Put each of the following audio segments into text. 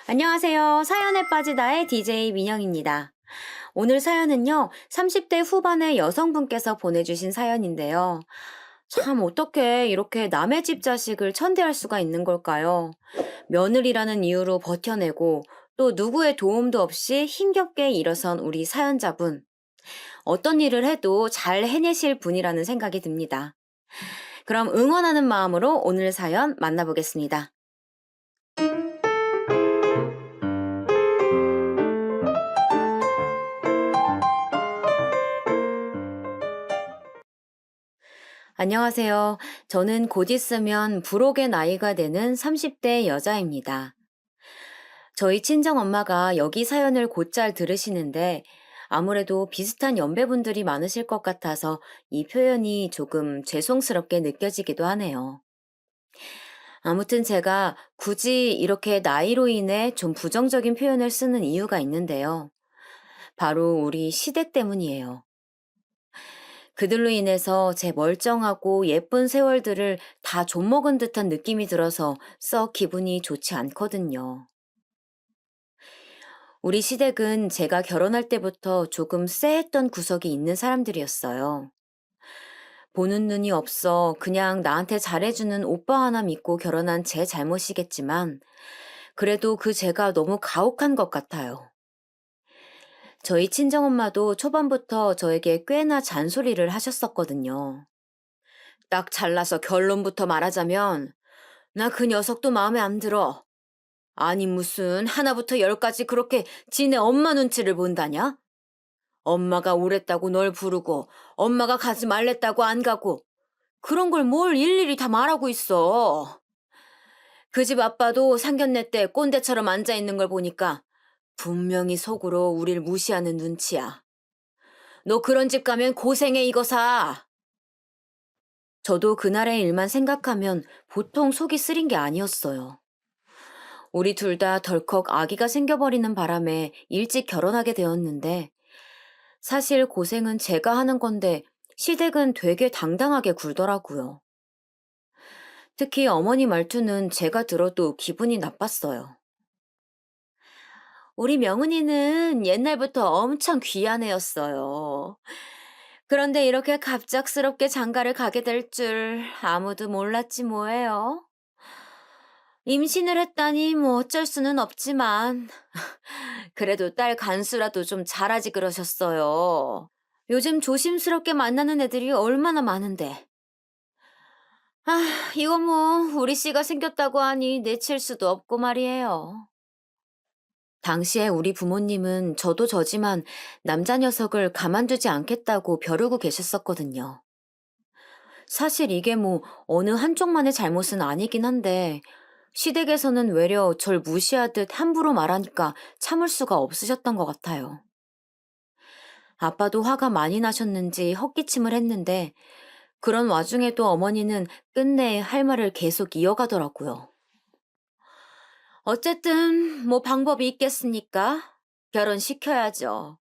안녕하세요. 사연에 빠지다의 DJ 민영입니다. 오늘 사연은요, 30대 후반의 여성분께서 보내주신 사연인데요. 참, 어떻게 이렇게 남의 집 자식을 천대할 수가 있는 걸까요? 며느리라는 이유로 버텨내고 또 누구의 도움도 없이 힘겹게 일어선 우리 사연자분. 어떤 일을 해도 잘 해내실 분이라는 생각이 듭니다. 그럼 응원하는 마음으로 오늘 사연 만나보겠습니다. 안녕하세요. 저는 곧 있으면 불혹의 나이가 되는 30대 여자입니다. 저희 친정엄마가 여기 사연을 곧잘 들으시는데 아무래도 비슷한 연배분들이 많으실 것 같아서 이 표현이 조금 죄송스럽게 느껴지기도 하네요. 아무튼 제가 굳이 이렇게 나이로 인해 좀 부정적인 표현을 쓰는 이유가 있는데요. 바로 우리 시댁 때문이에요. 그들로 인해서 제 멀쩡하고 예쁜 세월들을 다 좀먹은 듯한 느낌이 들어서 썩 기분이 좋지 않거든요. 우리 시댁은 제가 결혼할 때부터 조금 쎄했던 구석이 있는 사람들이었어요. 보는 눈이 없어 그냥 나한테 잘해주는 오빠 하나 믿고 결혼한 제 잘못이겠지만, 그래도 그 제가 너무 가혹한 것 같아요. 저희 친정엄마도 초반부터 저에게 꽤나 잔소리를 하셨었거든요. 딱 잘라서 결론부터 말하자면, 나 그 녀석도 마음에 안 들어. 아니, 무슨 하나부터 열까지 그렇게 지네 엄마 눈치를 본다냐? 엄마가 오랬다고 널 부르고, 엄마가 가지 말랬다고 안 가고, 그런 걸 뭘 일일이 다 말하고 있어. 그 집 아빠도 상견례 때 꼰대처럼 앉아있는 걸 보니까 분명히 속으로 우릴 무시하는 눈치야. 너 그런 집 가면 고생해, 이거사. 저도 그날의 일만 생각하면 보통 속이 쓰린 게 아니었어요. 우리 둘 다 덜컥 아기가 생겨버리는 바람에 일찍 결혼하게 되었는데, 사실 고생은 제가 하는 건데 시댁은 되게 당당하게 굴더라고요. 특히 어머니 말투는 제가 들어도 기분이 나빴어요. 우리 명은이는 옛날부터 엄청 귀한 애였어요. 그런데 이렇게 갑작스럽게 장가를 가게 될 줄 아무도 몰랐지 뭐예요. 임신을 했다니 뭐 어쩔 수는 없지만 그래도 딸 간수라도 좀 잘하지 그러셨어요. 요즘 조심스럽게 만나는 애들이 얼마나 많은데. 이거 뭐 우리 씨가 생겼다고 하니 내칠 수도 없고 말이에요. 당시에 우리 부모님은 저도 저지만 남자 녀석을 가만두지 않겠다고 벼르고 계셨었거든요. 사실 이게 뭐 어느 한쪽만의 잘못은 아니긴 한데 시댁에서는 외려 절 무시하듯 함부로 말하니까 참을 수가 없으셨던 것 같아요. 아빠도 화가 많이 나셨는지 헛기침을 했는데 그런 와중에도 어머니는 끝내 할 말을 계속 이어가더라고요. 어쨌든 뭐 방법이 있겠습니까? 결혼시켜야죠.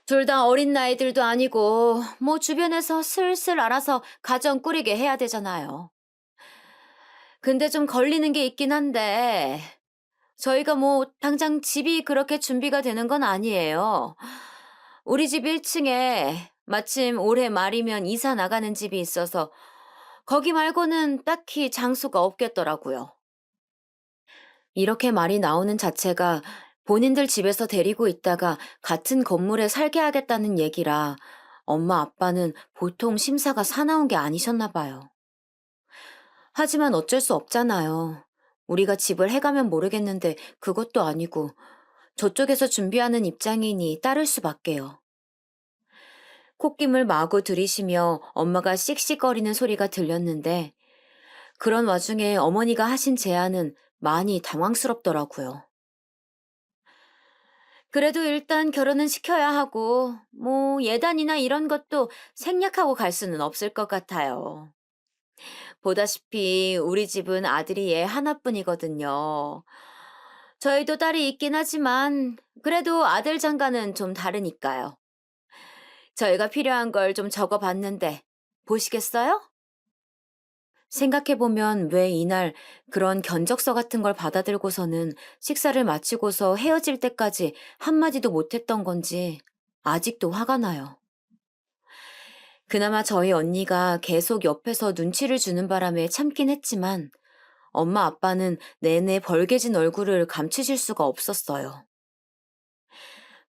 둘 다 어린 나이들도 아니고 뭐 주변에서 슬슬 알아서 가정 꾸리게 해야 되잖아요. 근데 좀 걸리는 게 있긴 한데 저희가 뭐 당장 집이 그렇게 준비가 되는 건 아니에요. 우리 집 1층에 마침 올해 말이면 이사 나가는 집이 있어서 거기 말고는 딱히 장소가 없겠더라고요. 이렇게 말이 나오는 자체가 본인들 집에서 데리고 있다가 같은 건물에 살게 하겠다는 얘기라 엄마 아빠는 보통 심사가 사나운 게 아니셨나 봐요. 하지만 어쩔 수 없잖아요. 우리가 집을 해가면 모르겠는데 그것도 아니고 저쪽에서 준비하는 입장이니 따를 수밖에요. 콧김을 마구 들이쉬며 엄마가 씩씩거리는 소리가 들렸는데 그런 와중에 어머니가 하신 제안은 많이 당황스럽더라고요. 그래도 일단 결혼은 시켜야 하고, 뭐, 예단이나 이런 것도 생략하고 갈 수는 없을 것 같아요. 보다시피 우리 집은 아들이 얘 하나뿐이거든요. 저희도 딸이 있긴 하지만, 그래도 아들 장가는 좀 다르니까요. 저희가 필요한 걸 좀 적어 봤는데, 보시겠어요? 생각해보면 왜 이날 그런 견적서 같은 걸 받아들고서는 식사를 마치고서 헤어질 때까지 한마디도 못했던 건지 아직도 화가 나요. 그나마 저희 언니가 계속 옆에서 눈치를 주는 바람에 참긴 했지만 엄마 아빠는 내내 벌개진 얼굴을 감추실 수가 없었어요.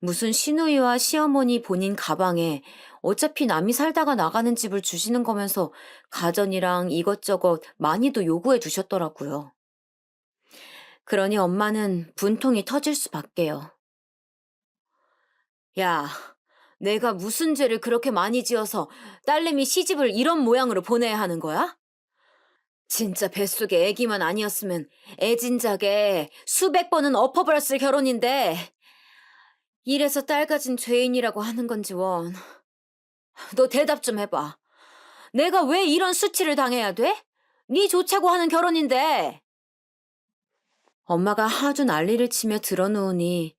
무슨 시누이와 시어머니 본인 가방에 어차피 남이 살다가 나가는 집을 주시는 거면서 가전이랑 이것저것 많이도 요구해 두셨더라고요. 그러니 엄마는 분통이 터질 수밖에요. 야, 내가 무슨 죄를 그렇게 많이 지어서 딸내미 시집을 이런 모양으로 보내야 하는 거야? 진짜 뱃속에 애기만 아니었으면 애진작에 수백 번은 엎어버렸을 결혼인데 이래서 딸 가진 죄인이라고 하는 건지 원. 너 대답 좀 해봐. 내가 왜 이런 수치를 당해야 돼? 네 좋자고 하는 결혼인데. 엄마가 하도 난리를 치며 들어누우니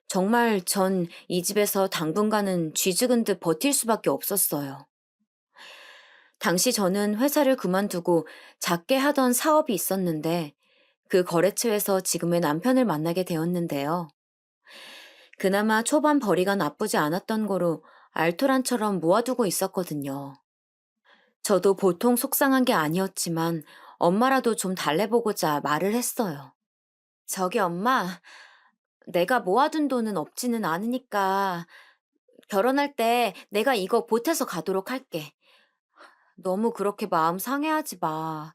정말 전 이 집에서 당분간은 쥐죽은 듯 버틸 수밖에 없었어요. 당시 저는 회사를 그만두고 작게 하던 사업이 있었는데 그 거래처에서 지금의 남편을 만나게 되었는데요. 그나마 초반 벌이가 나쁘지 않았던 거로 알토란처럼 모아두고 있었거든요. 저도 보통 속상한 게 아니었지만 엄마라도 좀 달래보고자 말을 했어요. 저기 엄마, 내가 모아둔 돈은 없지는 않으니까 결혼할 때 내가 이거 보태서 가도록 할게. 너무 그렇게 마음 상해하지 마.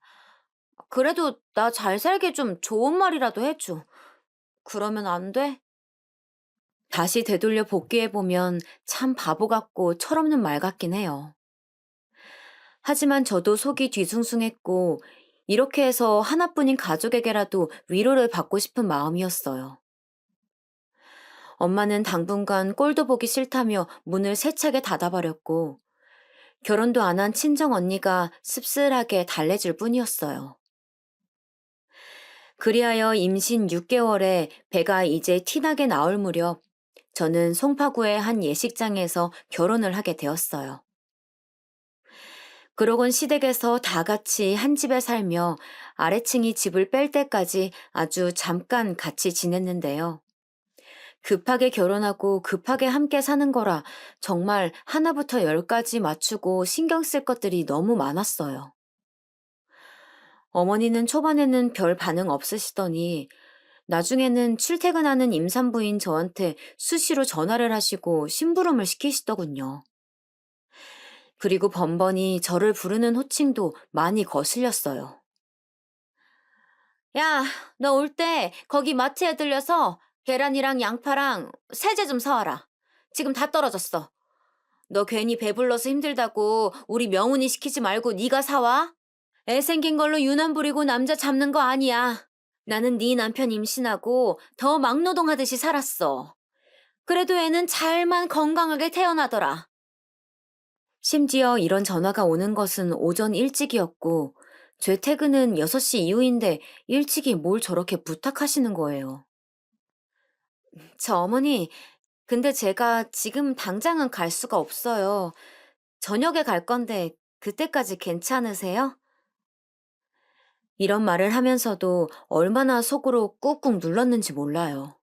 그래도 나 잘 살게 좀 좋은 말이라도 해줘. 그러면 안 돼? 다시 되돌려 복귀해보면 참 바보 같고 철없는 말 같긴 해요. 하지만 저도 속이 뒤숭숭했고, 이렇게 해서 하나뿐인 가족에게라도 위로를 받고 싶은 마음이었어요. 엄마는 당분간 꼴도 보기 싫다며 문을 세차게 닫아버렸고, 결혼도 안 한 친정 언니가 씁쓸하게 달래줄 뿐이었어요. 그리하여 임신 6개월에 배가 이제 티나게 나올 무렵, 저는 송파구의 한 예식장에서 결혼을 하게 되었어요. 그러곤 시댁에서 다 같이 한 집에 살며 아래층이 집을 뺄 때까지 아주 잠깐 같이 지냈는데요. 급하게 결혼하고 급하게 함께 사는 거라 정말 하나부터 열까지 맞추고 신경 쓸 것들이 너무 많았어요. 어머니는 초반에는 별 반응 없으시더니 나중에는 출퇴근하는 임산부인 저한테 수시로 전화를 하시고 심부름을 시키시더군요. 그리고 번번이 저를 부르는 호칭도 많이 거슬렸어요. 야, 너 올 때 거기 마트에 들려서 계란이랑 양파랑 세제 좀 사와라. 지금 다 떨어졌어. 너 괜히 배불러서 힘들다고 우리 명훈이 시키지 말고 네가 사와. 애 생긴 걸로 유난 부리고 남자 잡는 거 아니야. 나는 네 남편 임신하고 더 막노동하듯이 살았어. 그래도 애는 잘만 건강하게 태어나더라. 심지어 이런 전화가 오는 것은 오전 일찍이었고, 제 퇴근은 6시 이후인데 일찍이 뭘 저렇게 부탁하시는 거예요. 저 어머니, 근데 제가 지금 당장은 갈 수가 없어요. 저녁에 갈 건데 그때까지 괜찮으세요? 이런 말을 하면서도 얼마나 속으로 꾹꾹 눌렀는지 몰라요.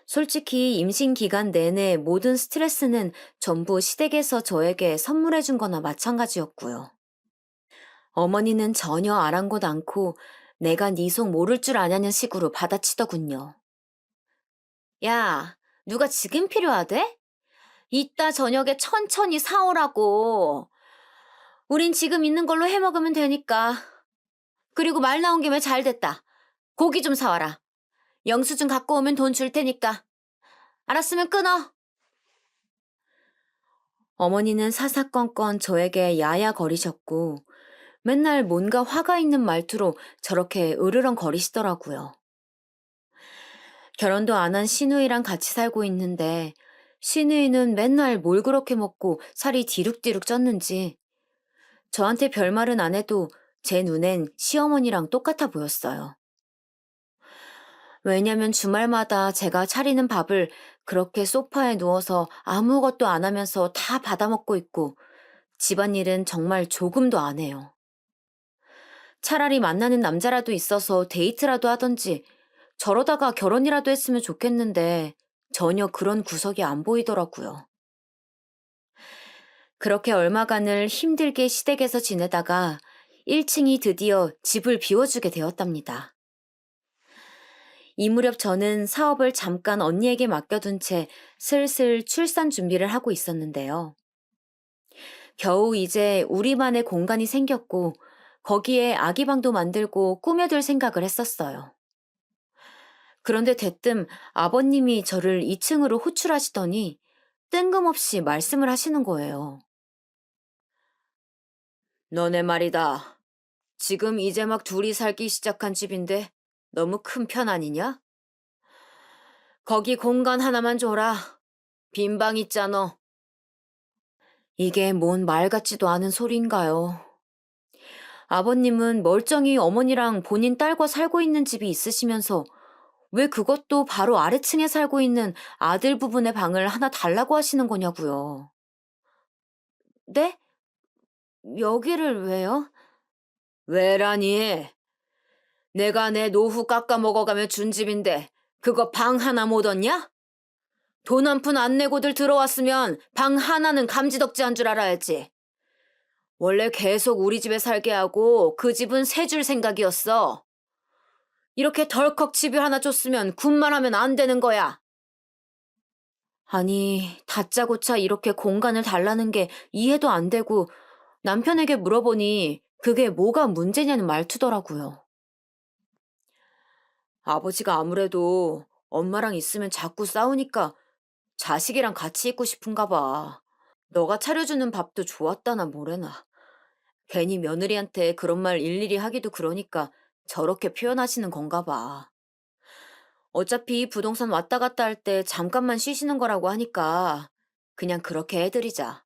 솔직히 임신 기간 내내 모든 스트레스는 전부 시댁에서 저에게 선물해 준 거나 마찬가지였고요. 어머니는 전혀 아랑곳 않고 내가 네 속 모를 줄 아냐는 식으로 받아치더군요. 야, 누가 지금 필요하대? 이따 저녁에 천천히 사오라고. 우린 지금 있는 걸로 해 먹으면 되니까. 그리고 말 나온 김에 잘 됐다. 고기 좀 사와라. 영수증 갖고 오면 돈 줄 테니까. 알았으면 끊어. 어머니는 사사건건 저에게 야야거리셨고 맨날 뭔가 화가 있는 말투로 저렇게 으르렁거리시더라고요. 결혼도 안 한 시누이랑 같이 살고 있는데 시누이는 맨날 뭘 그렇게 먹고 살이 디룩디룩 쪘는지 저한테 별말은 안 해도 제 눈엔 시어머니랑 똑같아 보였어요. 왜냐면 주말마다 제가 차리는 밥을 그렇게 소파에 누워서 아무것도 안 하면서 다 받아먹고 있고 집안일은 정말 조금도 안 해요. 차라리 만나는 남자라도 있어서 데이트라도 하던지 저러다가 결혼이라도 했으면 좋겠는데 전혀 그런 구석이 안 보이더라고요. 그렇게 얼마간을 힘들게 시댁에서 지내다가 1층이 드디어 집을 비워주게 되었답니다. 이 무렵 저는 사업을 잠깐 언니에게 맡겨둔 채 슬슬 출산 준비를 하고 있었는데요. 겨우 이제 우리만의 공간이 생겼고 거기에 아기 방도 만들고 꾸며둘 생각을 했었어요. 그런데 대뜸 아버님이 저를 2층으로 호출하시더니 뜬금없이 말씀을 하시는 거예요. 너네 말이다. 지금 이제 막 둘이 살기 시작한 집인데 너무 큰 편 아니냐? 거기 공간 하나만 줘라. 빈 방 있잖아. 이게 뭔 말 같지도 않은 소리인가요? 아버님은 멀쩡히 어머니랑 본인 딸과 살고 있는 집이 있으시면서 왜 그것도 바로 아래층에 살고 있는 아들 부분의 방을 하나 달라고 하시는 거냐고요. 네? 여기를 왜요? 왜라니? 내가 내 노후 깎아 먹어가며 준 집인데 그거 방 하나 못 얻냐? 돈 한 푼 안 내고들 들어왔으면 방 하나는 감지덕지한 줄 알아야지. 원래 계속 우리 집에 살게 하고 그 집은 세 줄 생각이었어. 이렇게 덜컥 집을 하나 줬으면 군만 하면 안 되는 거야. 아니, 다짜고짜 이렇게 공간을 달라는 게 이해도 안 되고 남편에게 물어보니 그게 뭐가 문제냐는 말투더라고요. 아버지가 아무래도 엄마랑 있으면 자꾸 싸우니까 자식이랑 같이 있고 싶은가 봐. 너가 차려주는 밥도 좋았다나 뭐래나. 괜히 며느리한테 그런 말 일일이 하기도 그러니까 저렇게 표현하시는 건가 봐. 어차피 부동산 왔다 갔다 할 때 잠깐만 쉬시는 거라고 하니까 그냥 그렇게 해드리자.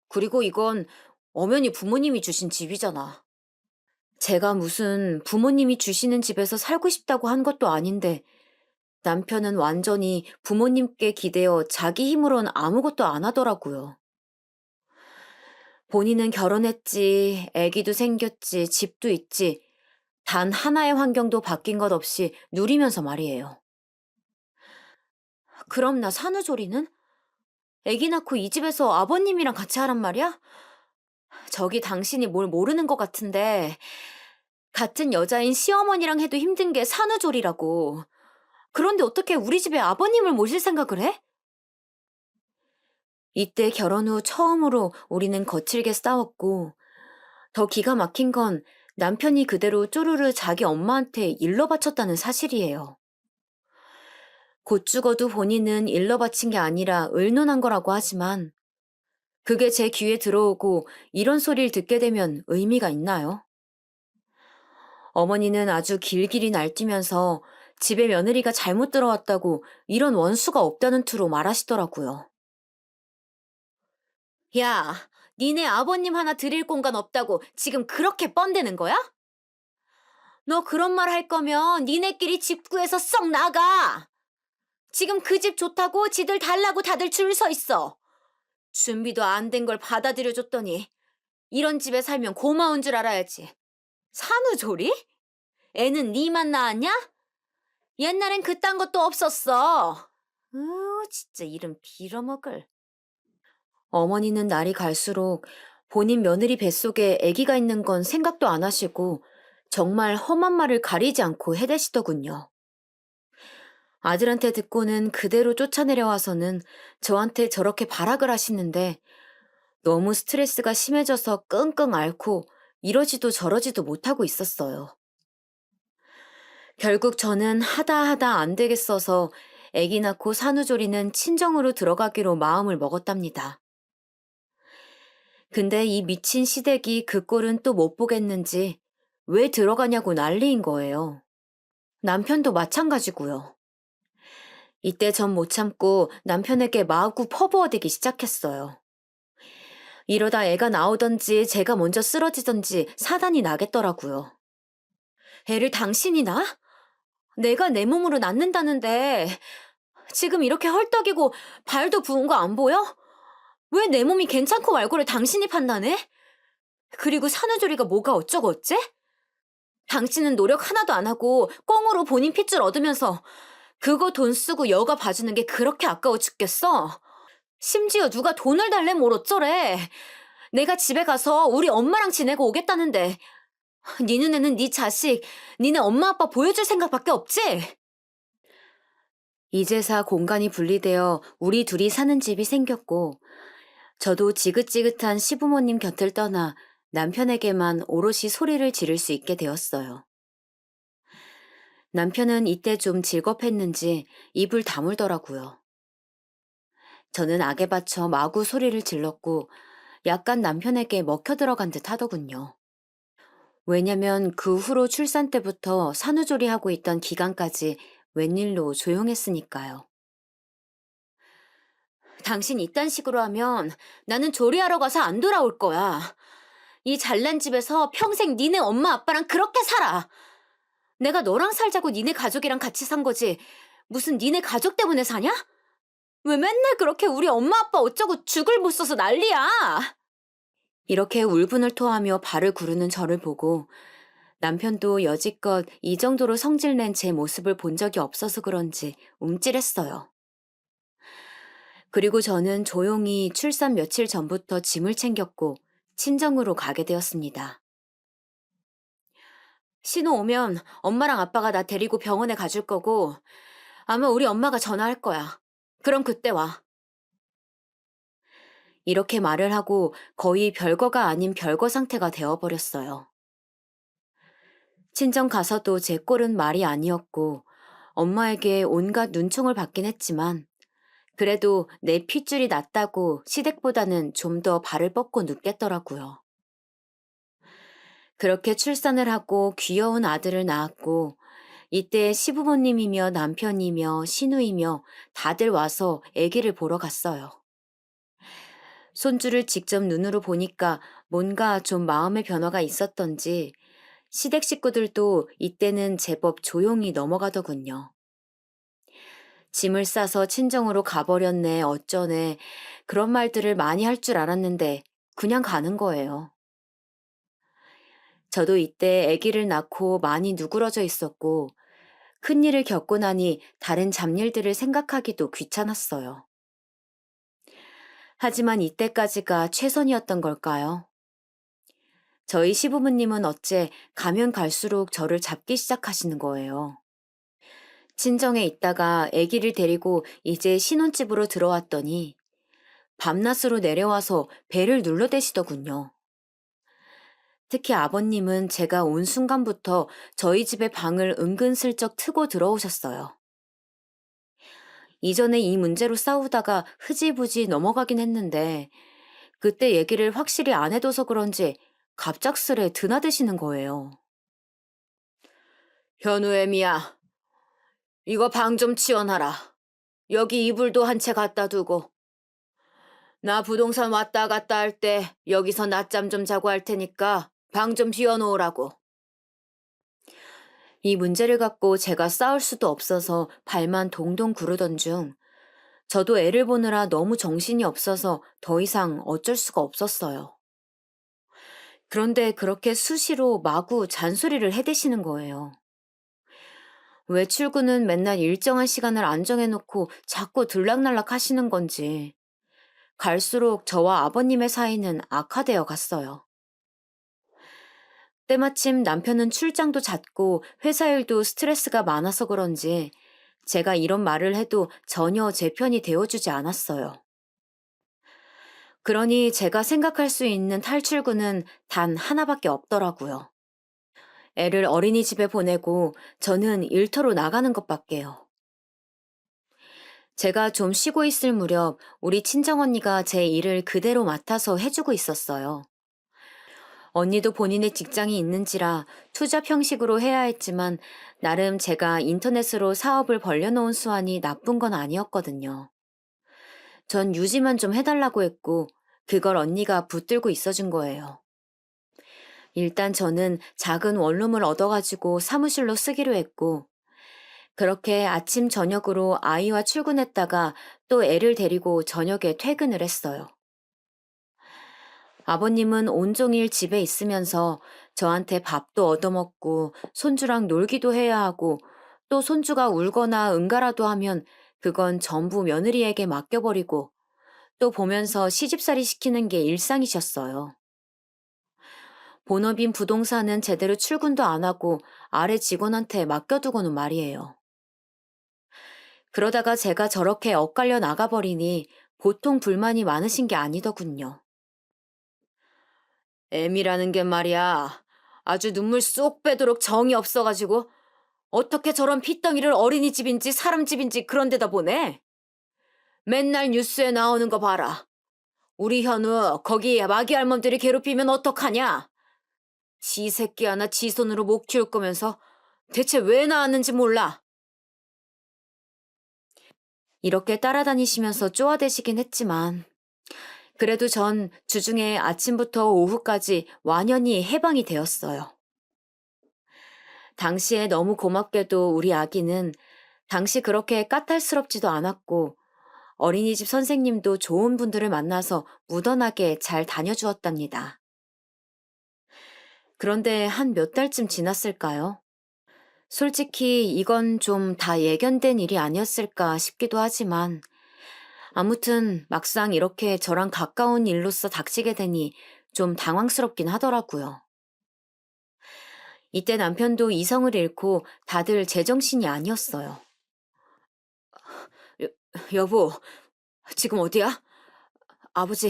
그리고 이건 엄연히 부모님이 주신 집이잖아. 제가 무슨 부모님이 주시는 집에서 살고 싶다고 한 것도 아닌데 남편은 완전히 부모님께 기대어 자기 힘으론 아무것도 안 하더라고요. 본인은 결혼했지, 아기도 생겼지, 집도 있지, 단 하나의 환경도 바뀐 것 없이 누리면서 말이에요. 그럼 나 산후조리는? 아기 낳고 이 집에서 아버님이랑 같이 하란 말이야? 저기 당신이 뭘 모르는 것 같은데 같은 여자인 시어머니랑 해도 힘든 게 산후조리라고. 그런데 어떻게 우리 집에 아버님을 모실 생각을 해? 이때 결혼 후 처음으로 우리는 거칠게 싸웠고 더 기가 막힌 건 남편이 그대로 쪼르르 자기 엄마한테 일러 바쳤다는 사실이에요. 곧 죽어도 본인은 일러 바친 게 아니라 의논한 거라고 하지만 그게 제 귀에 들어오고 이런 소리를 듣게 되면 의미가 있나요? 어머니는 아주 길길이 날뛰면서 집에 며느리가 잘못 들어왔다고 이런 원수가 없다는 투로 말하시더라고요. 야, 니네 아버님 하나 드릴 공간 없다고 지금 그렇게 뻔대는 거야? 너 그런 말 할 거면 니네끼리 집 구해서 썩 나가! 지금 그 집 좋다고 지들 달라고 다들 줄 서 있어. 준비도 안 된 걸 받아들여줬더니 이런 집에 살면 고마운 줄 알아야지. 산후조리? 애는 니만 낳았냐? 옛날엔 그딴 것도 없었어. 진짜 이름 빌어먹을. 어머니는 날이 갈수록 본인 며느리 뱃속에 아기가 있는 건 생각도 안 하시고 정말 험한 말을 가리지 않고 해대시더군요. 아들한테 듣고는 그대로 쫓아내려와서는 저한테 저렇게 발악을 하시는데 너무 스트레스가 심해져서 끙끙 앓고 이러지도 저러지도 못하고 있었어요. 결국 저는 하다 안 되겠어서 아기 낳고 산후조리는 친정으로 들어가기로 마음을 먹었답니다. 근데 이 미친 시댁이 그 꼴은 또 못 보겠는지 왜 들어가냐고 난리인 거예요. 남편도 마찬가지고요. 이때 전 못 참고 남편에게 마구 퍼부어대기 시작했어요. 이러다 애가 나오던지 제가 먼저 쓰러지던지 사단이 나겠더라고요. 애를 당신이 낳아? 내가 내 몸으로 낳는다는데 지금 이렇게 헐떡이고 발도 부은 거 안 보여? 왜 내 몸이 괜찮고 말고를 당신이 판단해? 그리고 산후조리가 뭐가 어쩌고 어째? 당신은 노력 하나도 안 하고 꽁으로 본인 핏줄 얻으면서 그거 돈 쓰고 여가 봐주는 게 그렇게 아까워 죽겠어? 심지어 누가 돈을 달래 뭘 어쩌래. 내가 집에 가서 우리 엄마랑 지내고 오겠다는데 네 눈에는 네 자식, 니네 엄마 아빠 보여줄 생각밖에 없지? 이제사 공간이 분리되어 우리 둘이 사는 집이 생겼고 저도 지긋지긋한 시부모님 곁을 떠나 남편에게만 오롯이 소리를 지를 수 있게 되었어요. 남편은 이때 좀 질겁했는지 입을 다물더라고요. 저는 악에 받쳐 마구 소리를 질렀고 약간 남편에게 먹혀 들어간 듯 하더군요. 왜냐면 그 후로 출산 때부터 산후조리하고 있던 기간까지 웬일로 조용했으니까요. 당신 이딴 식으로 하면 나는 조리하러 가서 안 돌아올 거야. 이 잘난 집에서 평생 니네 엄마 아빠랑 그렇게 살아. 내가 너랑 살자고 니네 가족이랑 같이 산 거지. 무슨 니네 가족 때문에 사냐? 왜 맨날 그렇게 우리 엄마 아빠 어쩌고 죽을 못 써서 난리야? 이렇게 울분을 토하며 발을 구르는 저를 보고 남편도 여지껏 이 정도로 성질낸 제 모습을 본 적이 없어서 그런지 움찔했어요. 그리고 저는 조용히 출산 며칠 전부터 짐을 챙겼고 친정으로 가게 되었습니다. 신호 오면 엄마랑 아빠가 나 데리고 병원에 가줄 거고 아마 우리 엄마가 전화할 거야. 그럼 그때 와. 이렇게 말을 하고 거의 별거가 아닌 별거 상태가 되어버렸어요. 친정 가서도 제 꼴은 말이 아니었고 엄마에게 온갖 눈총을 받긴 했지만 그래도 내 핏줄이 낫다고 시댁보다는 좀 더 발을 뻗고 눕겠더라고요. 그렇게 출산을 하고 귀여운 아들을 낳았고 이때 시부모님이며 남편이며 시누이며 다들 와서 아기를 보러 갔어요. 손주를 직접 눈으로 보니까 뭔가 좀 마음의 변화가 있었던지 시댁 식구들도 이때는 제법 조용히 넘어가더군요. 짐을 싸서 친정으로 가버렸네, 어쩌네, 그런 말들을 많이 할 줄 알았는데 그냥 가는 거예요. 저도 이때 아기를 낳고 많이 누그러져 있었고 큰일을 겪고 나니 다른 잡일들을 생각하기도 귀찮았어요. 하지만 이때까지가 최선이었던 걸까요? 저희 시부모님은 어째 가면 갈수록 저를 잡기 시작하시는 거예요. 친정에 있다가 아기를 데리고 이제 신혼집으로 들어왔더니 밤낮으로 내려와서 배를 눌러대시더군요. 특히 아버님은 제가 온 순간부터 저희 집의 방을 은근슬쩍 트고 들어오셨어요. 이전에 이 문제로 싸우다가 흐지부지 넘어가긴 했는데 그때 얘기를 확실히 안 해둬서 그런지 갑작스레 드나드시는 거예요. 현우애미야, 이거 방 좀 치워놔라. 여기 이불도 한 채 갖다 두고. 나 부동산 왔다 갔다 할 때 여기서 낮잠 좀 자고 할 테니까 방 좀 비워놓으라고. 이 문제를 갖고 제가 싸울 수도 없어서 발만 동동 구르던 중 저도 애를 보느라 너무 정신이 없어서 더 이상 어쩔 수가 없었어요. 그런데 그렇게 수시로 마구 잔소리를 해대시는 거예요. 왜 출근은 맨날 일정한 시간을 안 정해놓고 자꾸 들락날락 하시는 건지 갈수록 저와 아버님의 사이는 악화되어 갔어요. 때마침 남편은 출장도 잦고 회사 일도 스트레스가 많아서 그런지 제가 이런 말을 해도 전혀 제 편이 되어주지 않았어요. 그러니 제가 생각할 수 있는 탈출구는 단 하나밖에 없더라고요. 애를 어린이집에 보내고 저는 일터로 나가는 것밖에요. 제가 좀 쉬고 있을 무렵 우리 친정언니가 제 일을 그대로 맡아서 해주고 있었어요. 언니도 본인의 직장이 있는지라 투잡 형식으로 해야 했지만 나름 제가 인터넷으로 사업을 벌려놓은 수완이 나쁜 건 아니었거든요. 전 유지만 좀 해달라고 했고 그걸 언니가 붙들고 있어준 거예요. 일단 저는 작은 원룸을 얻어가지고 사무실로 쓰기로 했고 그렇게 아침 저녁으로 아이와 출근했다가 또 애를 데리고 저녁에 퇴근을 했어요. 아버님은 온종일 집에 있으면서 저한테 밥도 얻어먹고 손주랑 놀기도 해야 하고 또 손주가 울거나 응가라도 하면 그건 전부 며느리에게 맡겨버리고 또 보면서 시집살이 시키는 게 일상이셨어요. 본업인 부동산은 제대로 출근도 안 하고 아래 직원한테 맡겨두고는 말이에요. 그러다가 제가 저렇게 엇갈려 나가버리니 보통 불만이 많으신 게 아니더군요. 애미라는 게 말이야. 아주 눈물 쏙 빼도록 정이 없어가지고 어떻게 저런 핏덩이를 어린이집인지 사람집인지 그런 데다 보내? 맨날 뉴스에 나오는 거 봐라. 우리 현우 거기 마귀 할멈들이 괴롭히면 어떡하냐? 지 새끼 하나 지 손으로 못 키울 거면서 대체 왜 낳았는지 몰라. 이렇게 따라다니시면서 쪼아대시긴 했지만 그래도 전 주중에 아침부터 오후까지 완연히 해방이 되었어요. 당시에 너무 고맙게도 우리 아기는 당시 그렇게 까탈스럽지도 않았고 어린이집 선생님도 좋은 분들을 만나서 무던하게 잘 다녀주었답니다. 그런데 한 몇 달쯤 지났을까요? 솔직히 이건 좀 다 예견된 일이 아니었을까 싶기도 하지만 아무튼 막상 이렇게 저랑 가까운 일로서 닥치게 되니 좀 당황스럽긴 하더라고요. 이때 남편도 이성을 잃고 다들 제정신이 아니었어요. 여, 여보, 지금 어디야? 아버지,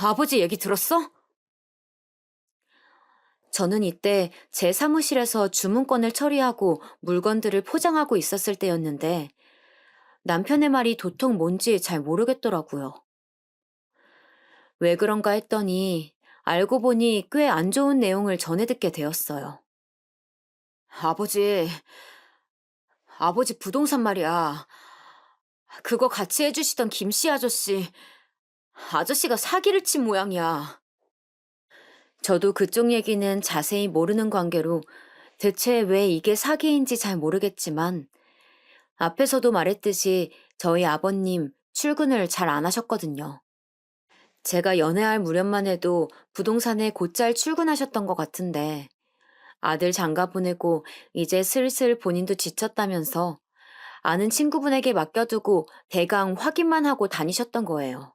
아버지 얘기 들었어? 저는 이때 제 사무실에서 주문건을 처리하고 물건들을 포장하고 있었을 때였는데 남편의 말이 도통 뭔지 잘 모르겠더라고요. 왜 그런가 했더니 알고 보니 꽤 안 좋은 내용을 전해 듣게 되었어요. 아버지, 아버지 부동산 말이야. 그거 같이 해주시던 김씨 아저씨가 사기를 친 모양이야. 저도 그쪽 얘기는 자세히 모르는 관계로 대체 왜 이게 사기인지 잘 모르겠지만 앞에서도 말했듯이 저희 아버님 출근을 잘 안 하셨거든요. 제가 연애할 무렵만 해도 부동산에 곧잘 출근하셨던 것 같은데 아들 장가 보내고 이제 슬슬 본인도 지쳤다면서 아는 친구분에게 맡겨두고 대강 확인만 하고 다니셨던 거예요.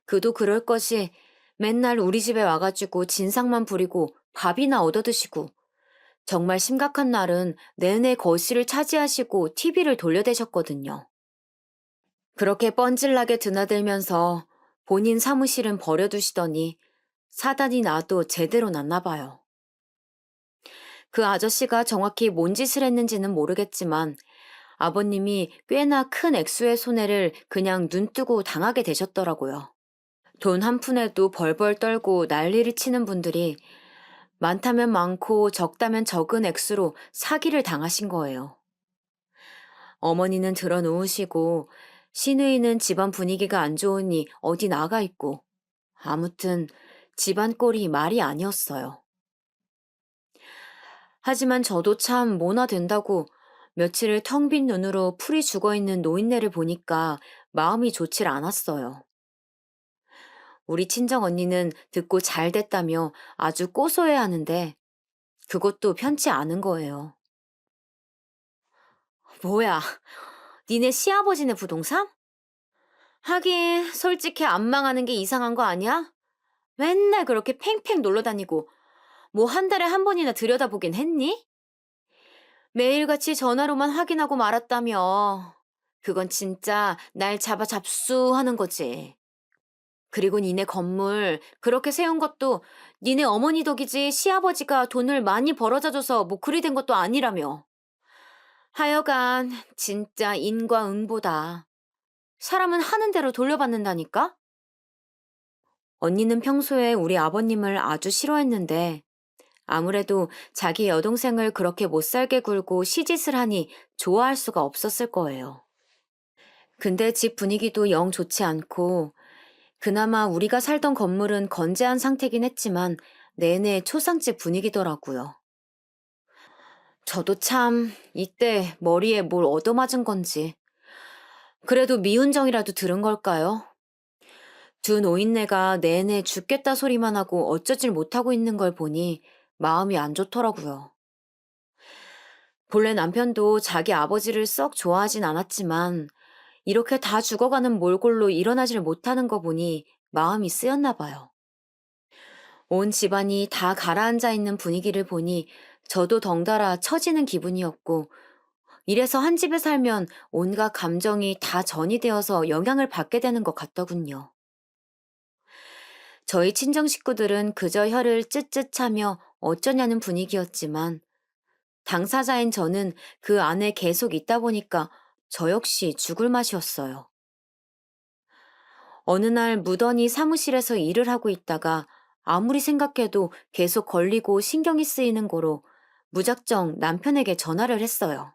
그도 그럴 것이 맨날 우리 집에 와가지고 진상만 부리고 밥이나 얻어드시고 정말 심각한 날은 내내 거실을 차지하시고 TV를 돌려대셨거든요. 그렇게 뻔질나게 드나들면서 본인 사무실은 버려두시더니 사단이 나도 제대로 났나 봐요. 그 아저씨가 정확히 뭔 짓을 했는지는 모르겠지만 아버님이 꽤나 큰 액수의 손해를 그냥 눈뜨고 당하게 되셨더라고요. 돈 한 푼에도 벌벌 떨고 난리를 치는 분들이 많다면 많고 적다면 적은 액수로 사기를 당하신 거예요. 어머니는 들어놓으시고 시누이는 집안 분위기가 안 좋으니 어디 나가 있고 아무튼 집안 꼴이 말이 아니었어요. 하지만 저도 참 뭐나 된다고 며칠을 텅 빈 눈으로 풀이 죽어있는 노인네를 보니까 마음이 좋질 않았어요. 우리 친정 언니는 듣고 잘 됐다며 아주 고소해 하는데 그것도 편치 않은 거예요. 뭐야, 니네 시아버지네 부동산? 하긴 솔직히 안 망하는 게 이상한 거 아니야? 맨날 그렇게 팽팽 놀러 다니고 뭐 한 달에 한 번이나 들여다보긴 했니? 매일같이 전화로만 확인하고 말았다며. 그건 진짜 날 잡아 잡수하는 거지. 그리고 니네 건물 그렇게 세운 것도 니네 어머니 덕이지 시아버지가 돈을 많이 벌어다 줘서 뭐 그리 된 것도 아니라며. 하여간 진짜 인과응보다. 사람은 하는 대로 돌려받는다니까? 언니는 평소에 우리 아버님을 아주 싫어했는데 아무래도 자기 여동생을 그렇게 못살게 굴고 시짓을 하니 좋아할 수가 없었을 거예요. 근데 집 분위기도 영 좋지 않고 그나마 우리가 살던 건물은 건재한 상태긴 했지만 내내 초상집 분위기더라고요. 저도 참 이때 머리에 뭘 얻어맞은 건지 그래도 미운정이라도 들은 걸까요? 두 노인네가 내내 죽겠다 소리만 하고 어쩌질 못하고 있는 걸 보니 마음이 안 좋더라고요. 본래 남편도 자기 아버지를 썩 좋아하진 않았지만 이렇게 다 죽어가는 몰골로 일어나질 못하는 거 보니 마음이 쓰였나 봐요. 온 집안이 다 가라앉아 있는 분위기를 보니 저도 덩달아 처지는 기분이었고, 이래서 한 집에 살면 온갖 감정이 다 전이되어서 영향을 받게 되는 것 같더군요. 저희 친정 식구들은 그저 혀를 쯧쯧 차며 어쩌냐는 분위기였지만, 당사자인 저는 그 안에 계속 있다 보니까 저 역시 죽을 맛이었어요. 어느 날 무던히 사무실에서 일을 하고 있다가 아무리 생각해도 계속 걸리고 신경이 쓰이는 거로 무작정 남편에게 전화를 했어요.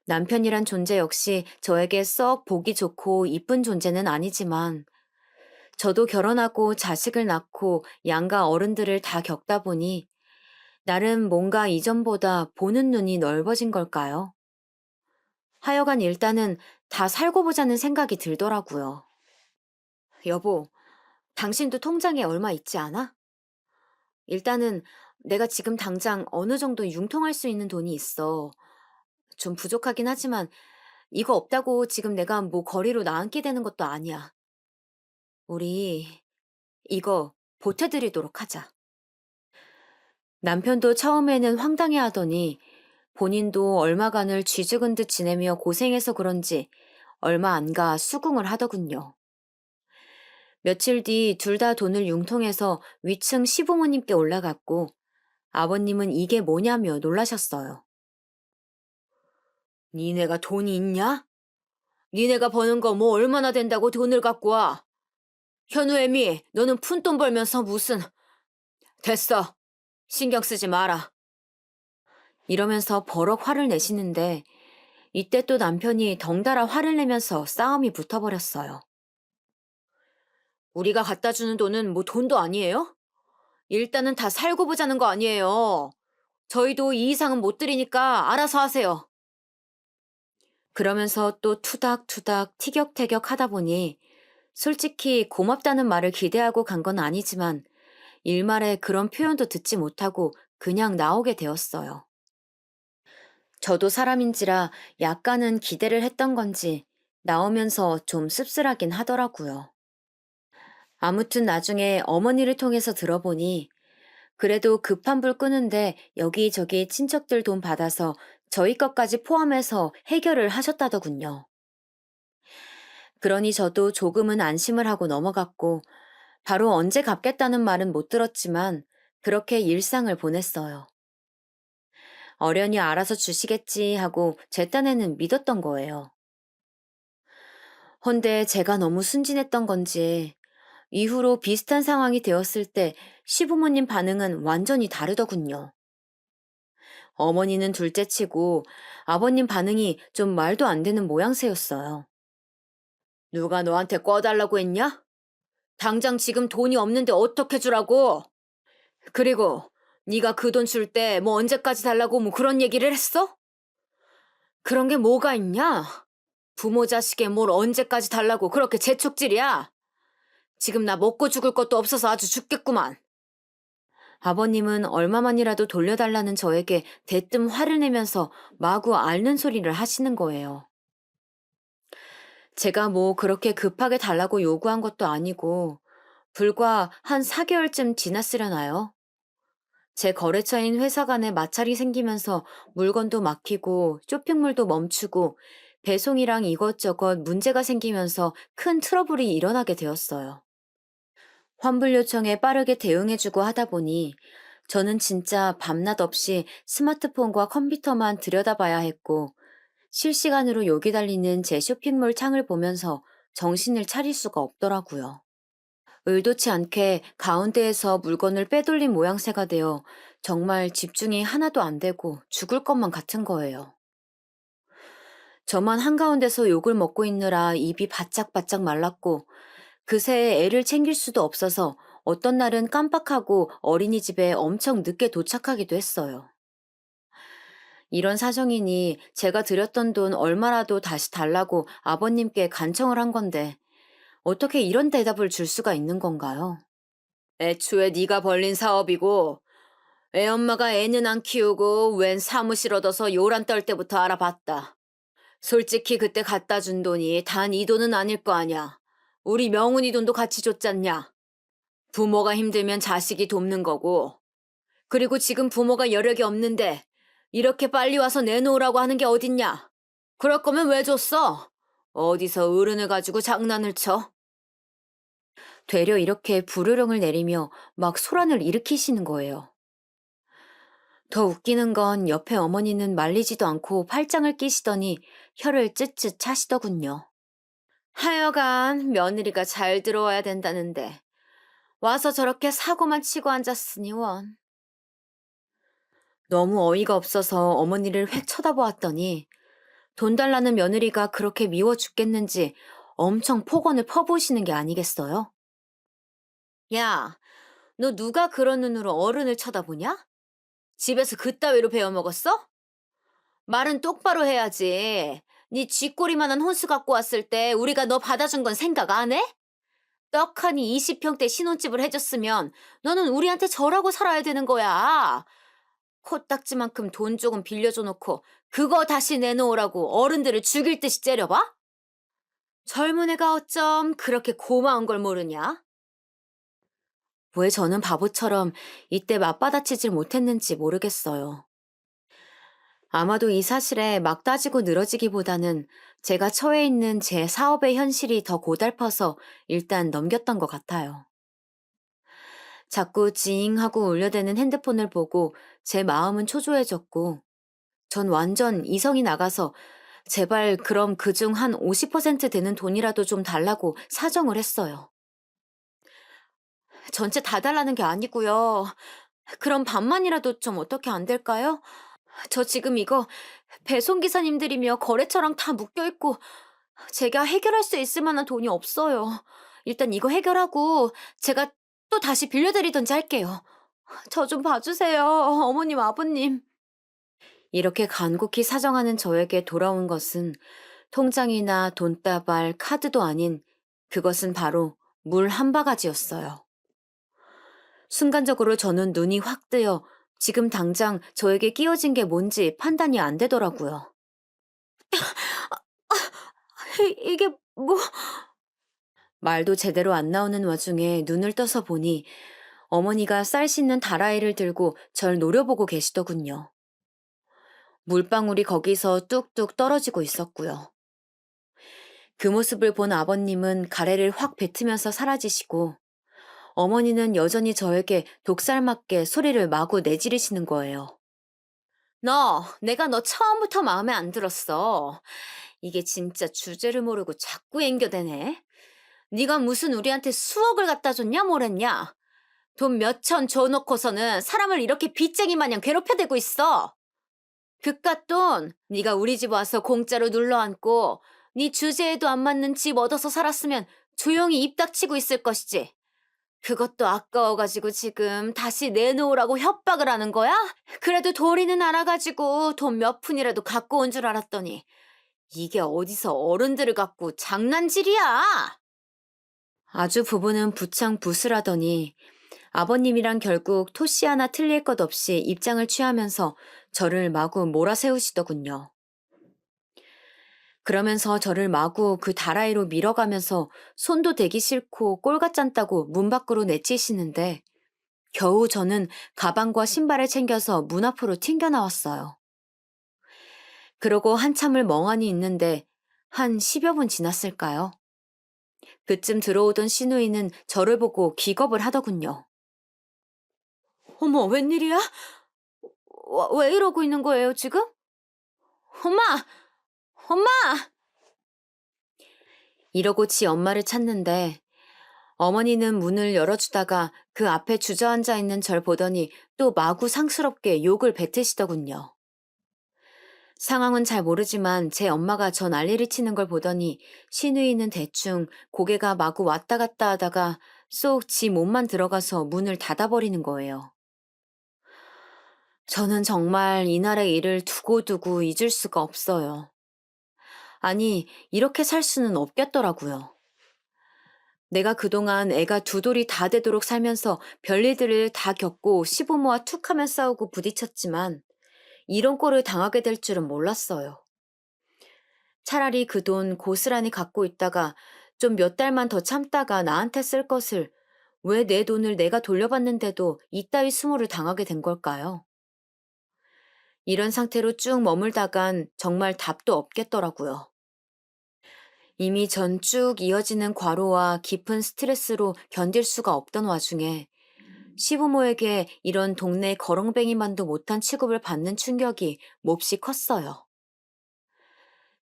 남편이란 존재 역시 저에게 썩 보기 좋고 이쁜 존재는 아니지만 저도 결혼하고 자식을 낳고 양가 어른들을 다 겪다 보니 나름 뭔가 이전보다 보는 눈이 넓어진 걸까요? 하여간 일단은 다 살고 보자는 생각이 들더라고요. 여보, 당신도 통장에 얼마 있지 않아? 일단은 내가 지금 당장 어느 정도 융통할 수 있는 돈이 있어. 좀 부족하긴 하지만 이거 없다고 지금 내가 뭐 거리로 나앉게 되는 것도 아니야. 우리 이거 보태드리도록 하자. 남편도 처음에는 황당해 하더니 본인도 얼마간을 쥐죽은 듯 지내며 고생해서 그런지 얼마 안 가 수긍을 하더군요. 며칠 뒤 둘 다 돈을 융통해서 위층 시부모님께 올라갔고 아버님은 이게 뭐냐며 놀라셨어요. 니네가 돈이 있냐? 니네가 버는 거 뭐 얼마나 된다고 돈을 갖고 와? 현우애미, 너는 푼돈 벌면서 무슨... 됐어. 신경 쓰지 마라. 이러면서 버럭 화를 내시는데 이때 또 남편이 덩달아 화를 내면서 싸움이 붙어버렸어요. 우리가 갖다 주는 돈은 뭐 돈도 아니에요? 일단은 다 살고 보자는 거 아니에요. 저희도 이 이상은 못 드리니까 알아서 하세요. 그러면서 또 투닥투닥 티격태격 하다 보니 솔직히 고맙다는 말을 기대하고 간 건 아니지만 일말에 그런 표현도 듣지 못하고 그냥 나오게 되었어요. 저도 사람인지라 약간은 기대를 했던 건지 나오면서 좀 씁쓸하긴 하더라고요. 아무튼 나중에 어머니를 통해서 들어보니 그래도 급한 불 끄는데 여기저기 친척들 돈 받아서 저희 것까지 포함해서 해결을 하셨다더군요. 그러니 저도 조금은 안심을 하고 넘어갔고 바로 언제 갚겠다는 말은 못 들었지만 그렇게 일상을 보냈어요. 어련히 알아서 주시겠지 하고 제 딴에는 믿었던 거예요. 헌데 제가 너무 순진했던 건지 이후로 비슷한 상황이 되었을 때 시부모님 반응은 완전히 다르더군요. 어머니는 둘째치고 아버님 반응이 좀 말도 안 되는 모양새였어요. 누가 너한테 꿔달라고 했냐? 당장 지금 돈이 없는데 어떻게 주라고? 그리고 네가 그 돈 줄 때 뭐 언제까지 달라고 뭐 그런 얘기를 했어? 그런 게 뭐가 있냐? 부모 자식에 뭘 언제까지 달라고 그렇게 재촉질이야? 지금 나 먹고 죽을 것도 없어서 아주 죽겠구만. 아버님은 얼마만이라도 돌려달라는 저에게 대뜸 화를 내면서 마구 앓는 소리를 하시는 거예요. 제가 뭐 그렇게 급하게 달라고 요구한 것도 아니고 불과 한 4개월쯤 지났으려나요? 제 거래처인 회사 간에 마찰이 생기면서 물건도 막히고 쇼핑몰도 멈추고 배송이랑 이것저것 문제가 생기면서 큰 트러블이 일어나게 되었어요. 환불 요청에 빠르게 대응해주고 하다 보니 저는 진짜 밤낮 없이 스마트폰과 컴퓨터만 들여다봐야 했고 실시간으로 욕이 달리는 제 쇼핑몰 창을 보면서 정신을 차릴 수가 없더라고요. 의도치 않게 가운데에서 물건을 빼돌린 모양새가 되어 정말 집중이 하나도 안 되고 죽을 것만 같은 거예요. 저만 한가운데서 욕을 먹고 있느라 입이 바짝바짝 말랐고 그새 애를 챙길 수도 없어서 어떤 날은 깜빡하고 어린이집에 엄청 늦게 도착하기도 했어요. 이런 사정이니 제가 드렸던 돈 얼마라도 다시 달라고 아버님께 간청을 한 건데 어떻게 이런 대답을 줄 수가 있는 건가요? 애초에 네가 벌린 사업이고 애 엄마가 애는 안 키우고 웬 사무실 얻어서 요란 떨 때부터 알아봤다. 솔직히 그때 갖다 준 돈이 단 이 돈은 아닐 거 아냐. 우리 명훈이 돈도 같이 줬잖냐. 부모가 힘들면 자식이 돕는 거고. 그리고 지금 부모가 여력이 없는데 이렇게 빨리 와서 내놓으라고 하는 게 어딨냐. 그럴 거면 왜 줬어? 어디서 어른을 가지고 장난을 쳐? 되려 이렇게 불호령을 내리며 막 소란을 일으키시는 거예요. 더 웃기는 건 옆에 어머니는 말리지도 않고 팔짱을 끼시더니 혀를 쯧쯧 차시더군요. 하여간 며느리가 잘 들어와야 된다는데 와서 저렇게 사고만 치고 앉았으니 원. 너무 어이가 없어서 어머니를 획 쳐다보았더니 돈 달라는 며느리가 그렇게 미워 죽겠는지 엄청 폭언을 퍼부으시는 게 아니겠어요? 야, 너 누가 그런 눈으로 어른을 쳐다보냐? 집에서 그따위로 배워먹었어? 말은 똑바로 해야지. 네 쥐꼬리만한 혼수 갖고 왔을 때 우리가 너 받아준 건 생각 안 해? 떡하니 20평대 신혼집을 해줬으면 너는 우리한테 절하고 살아야 되는 거야. 코딱지만큼 돈 조금 빌려줘 놓고 그거 다시 내놓으라고 어른들을 죽일 듯이 째려봐? 젊은 애가 어쩜 그렇게 고마운 걸 모르냐? 왜 저는 바보처럼 이때 맞받아치질 못했는지 모르겠어요. 아마도 이 사실에 막 따지고 늘어지기보다는 제가 처해 있는 제 사업의 현실이 더 고달퍼서 일단 넘겼던 것 같아요. 자꾸 징하고 울려대는 핸드폰을 보고 제 마음은 초조해졌고, 전 완전 이성이 나가서 제발 그럼 그중 한 50% 되는 돈이라도 좀 달라고 사정을 했어요. 전체 다 달라는 게 아니고요. 그럼 반만이라도 좀 어떻게 안 될까요? 저 지금 이거 배송기사님들이며 거래처랑 다 묶여있고 제가 해결할 수 있을 만한 돈이 없어요. 일단 이거 해결하고 제가 또 다시 빌려드리던지 할게요. 저 좀 봐주세요. 어머님, 아버님. 이렇게 간곡히 사정하는 저에게 돌아온 것은 통장이나 돈다발, 카드도 아닌 그것은 바로 물 한 바가지였어요. 순간적으로 저는 눈이 확 뜨여 지금 당장 저에게 끼워진 게 뭔지 판단이 안 되더라고요. 이게 뭐... 말도 제대로 안 나오는 와중에 눈을 떠서 보니 어머니가 쌀 씻는 다라이를 들고 절 노려보고 계시더군요. 물방울이 거기서 뚝뚝 떨어지고 있었고요. 그 모습을 본 아버님은 가래를 확 뱉으면서 사라지시고 어머니는 여전히 저에게 독살맞게 소리를 마구 내지르시는 거예요. 내가 너 처음부터 마음에 안 들었어. 이게 진짜 주제를 모르고 자꾸 앵겨대네. 네가 무슨 우리한테 수억을 갖다 줬냐 뭐랬냐. 돈 몇천 줘놓고서는 사람을 이렇게 빚쟁이 마냥 괴롭혀대고 있어. 그깟 돈 네가 우리 집 와서 공짜로 눌러앉고 네 주제에도 안 맞는 집 얻어서 살았으면 조용히 입 닥치고 있을 것이지. 그것도 아까워가지고 지금 다시 내놓으라고 협박을 하는 거야? 그래도 도리는 알아가지고 돈 몇 푼이라도 갖고 온 줄 알았더니 이게 어디서 어른들을 갖고 장난질이야? 아주 부부는 부창 부스라더니 아버님이랑 결국 토씨 하나 틀릴 것 없이 입장을 취하면서 저를 마구 몰아세우시더군요. 그러면서 저를 마구 그 다라이로 밀어가면서 손도 대기 싫고 꼴같잖다고 문 밖으로 내치시는데 겨우 저는 가방과 신발을 챙겨서 문 앞으로 튕겨 나왔어요. 그러고 한참을 멍하니 있는데 한 10여 분 지났을까요? 그쯤 들어오던 시누이는 저를 보고 기겁을 하더군요. 어머, 웬일이야? 왜 이러고 있는 거예요, 지금? 엄마! 엄마! 이러고 지 엄마를 찾는데 어머니는 문을 열어주다가 그 앞에 주저앉아 있는 절 보더니 또 마구 상스럽게 욕을 뱉으시더군요. 상황은 잘 모르지만 제 엄마가 저 난리를 치는 걸 보더니 시누이는 대충 고개가 마구 왔다 갔다 하다가 쏙 지 몸만 들어가서 문을 닫아버리는 거예요. 저는 정말 이날의 일을 두고두고 잊을 수가 없어요. 아니, 이렇게 살 수는 없겠더라고요. 내가 그동안 애가 두 돌이 다 되도록 살면서 별일들을 다 겪고 시부모와 툭하면 싸우고 부딪혔지만 이런 꼴을 당하게 될 줄은 몰랐어요. 차라리 그 돈 고스란히 갖고 있다가 좀 몇 달만 더 참다가 나한테 쓸 것을 왜 내 돈을 내가 돌려받는데도 이따위 수모를 당하게 된 걸까요? 이런 상태로 쭉 머물다간 정말 답도 없겠더라고요. 이미 전 쭉 이어지는 과로와 깊은 스트레스로 견딜 수가 없던 와중에 시부모에게 이런 동네 거렁뱅이만도 못한 취급을 받는 충격이 몹시 컸어요.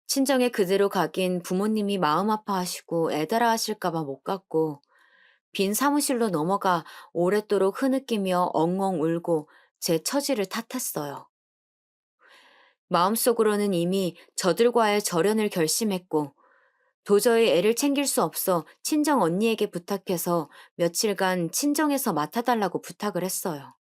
친정에 그대로 가긴 부모님이 마음 아파하시고 애달아 하실까봐 못 갔고, 빈 사무실로 넘어가 오랫도록 흐느끼며 엉엉 울고 제 처지를 탓했어요. 마음속으로는 이미 저들과의 절연을 결심했고, 도저히 애를 챙길 수 없어 친정 언니에게 부탁해서 며칠간 친정에서 맡아달라고 부탁을 했어요.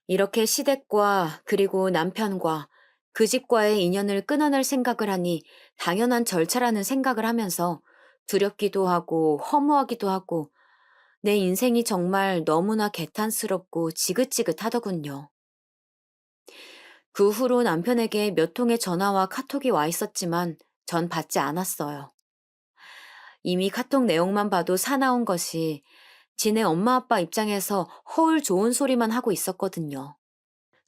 이렇게 시댁과 그리고 남편과 그 집과의 인연을 끊어낼 생각을 하니 당연한 절차라는 생각을 하면서 두렵기도 하고 허무하기도 하고 내 인생이 정말 너무나 개탄스럽고 지긋지긋하더군요. 그 후로 남편에게 몇 통의 전화와 카톡이 와 있었지만 전 받지 않았어요. 이미 카톡 내용만 봐도 사나운 것이 지네 엄마 아빠 입장에서 허울 좋은 소리만 하고 있었거든요.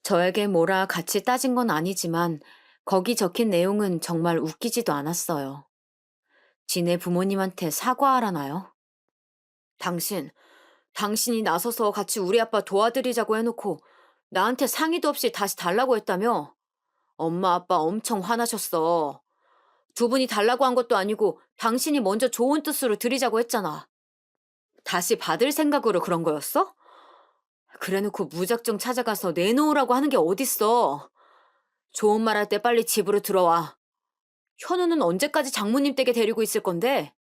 저에게 뭐라 같이 따진 건 아니지만 거기 적힌 내용은 정말 웃기지도 않았어요. 지네 부모님한테 사과하라나요? 당신, 당신이 나서서 같이 우리 아빠 도와드리자고 해놓고 나한테 상의도 없이 다시 달라고 했다며? 엄마 아빠 엄청 화나셨어. 두 분이 달라고 한 것도 아니고 당신이 먼저 좋은 뜻으로 드리자고 했잖아. 다시 받을 생각으로 그런 거였어? 그래놓고 무작정 찾아가서 내놓으라고 하는 게 어딨어. 좋은 말 할 때 빨리 집으로 들어와. 현우는 언제까지 장모님 댁에 데리고 있을 건데?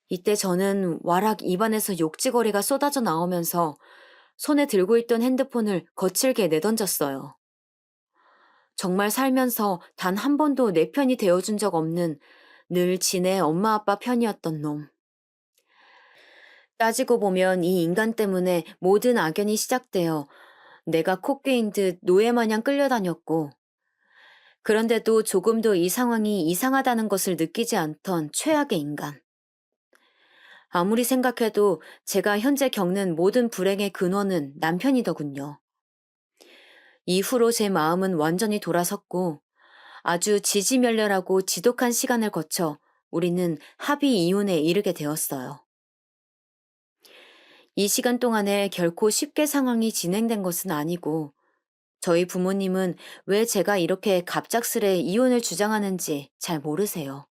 이때 저는 와락 입안에서 욕지거리가 쏟아져 나오면서 손에 들고 있던 핸드폰을 거칠게 내던졌어요. 정말 살면서 단 한 번도 내 편이 되어준 적 없는 늘 지네 엄마 아빠 편이었던 놈. 따지고 보면 이 인간 때문에 모든 악연이 시작되어 내가 코끼인 듯 노예마냥 끌려다녔고, 그런데도 조금도 이 상황이 이상하다는 것을 느끼지 않던 최악의 인간. 아무리 생각해도 제가 현재 겪는 모든 불행의 근원은 남편이더군요. 이후로 제 마음은 완전히 돌아섰고 아주 지지멸렬하고 지독한 시간을 거쳐 우리는 합의 이혼에 이르게 되었어요. 이 시간 동안에 결코 쉽게 상황이 진행된 것은 아니고 저희 부모님은 왜 제가 이렇게 갑작스레 이혼을 주장하는지 잘 모르세요.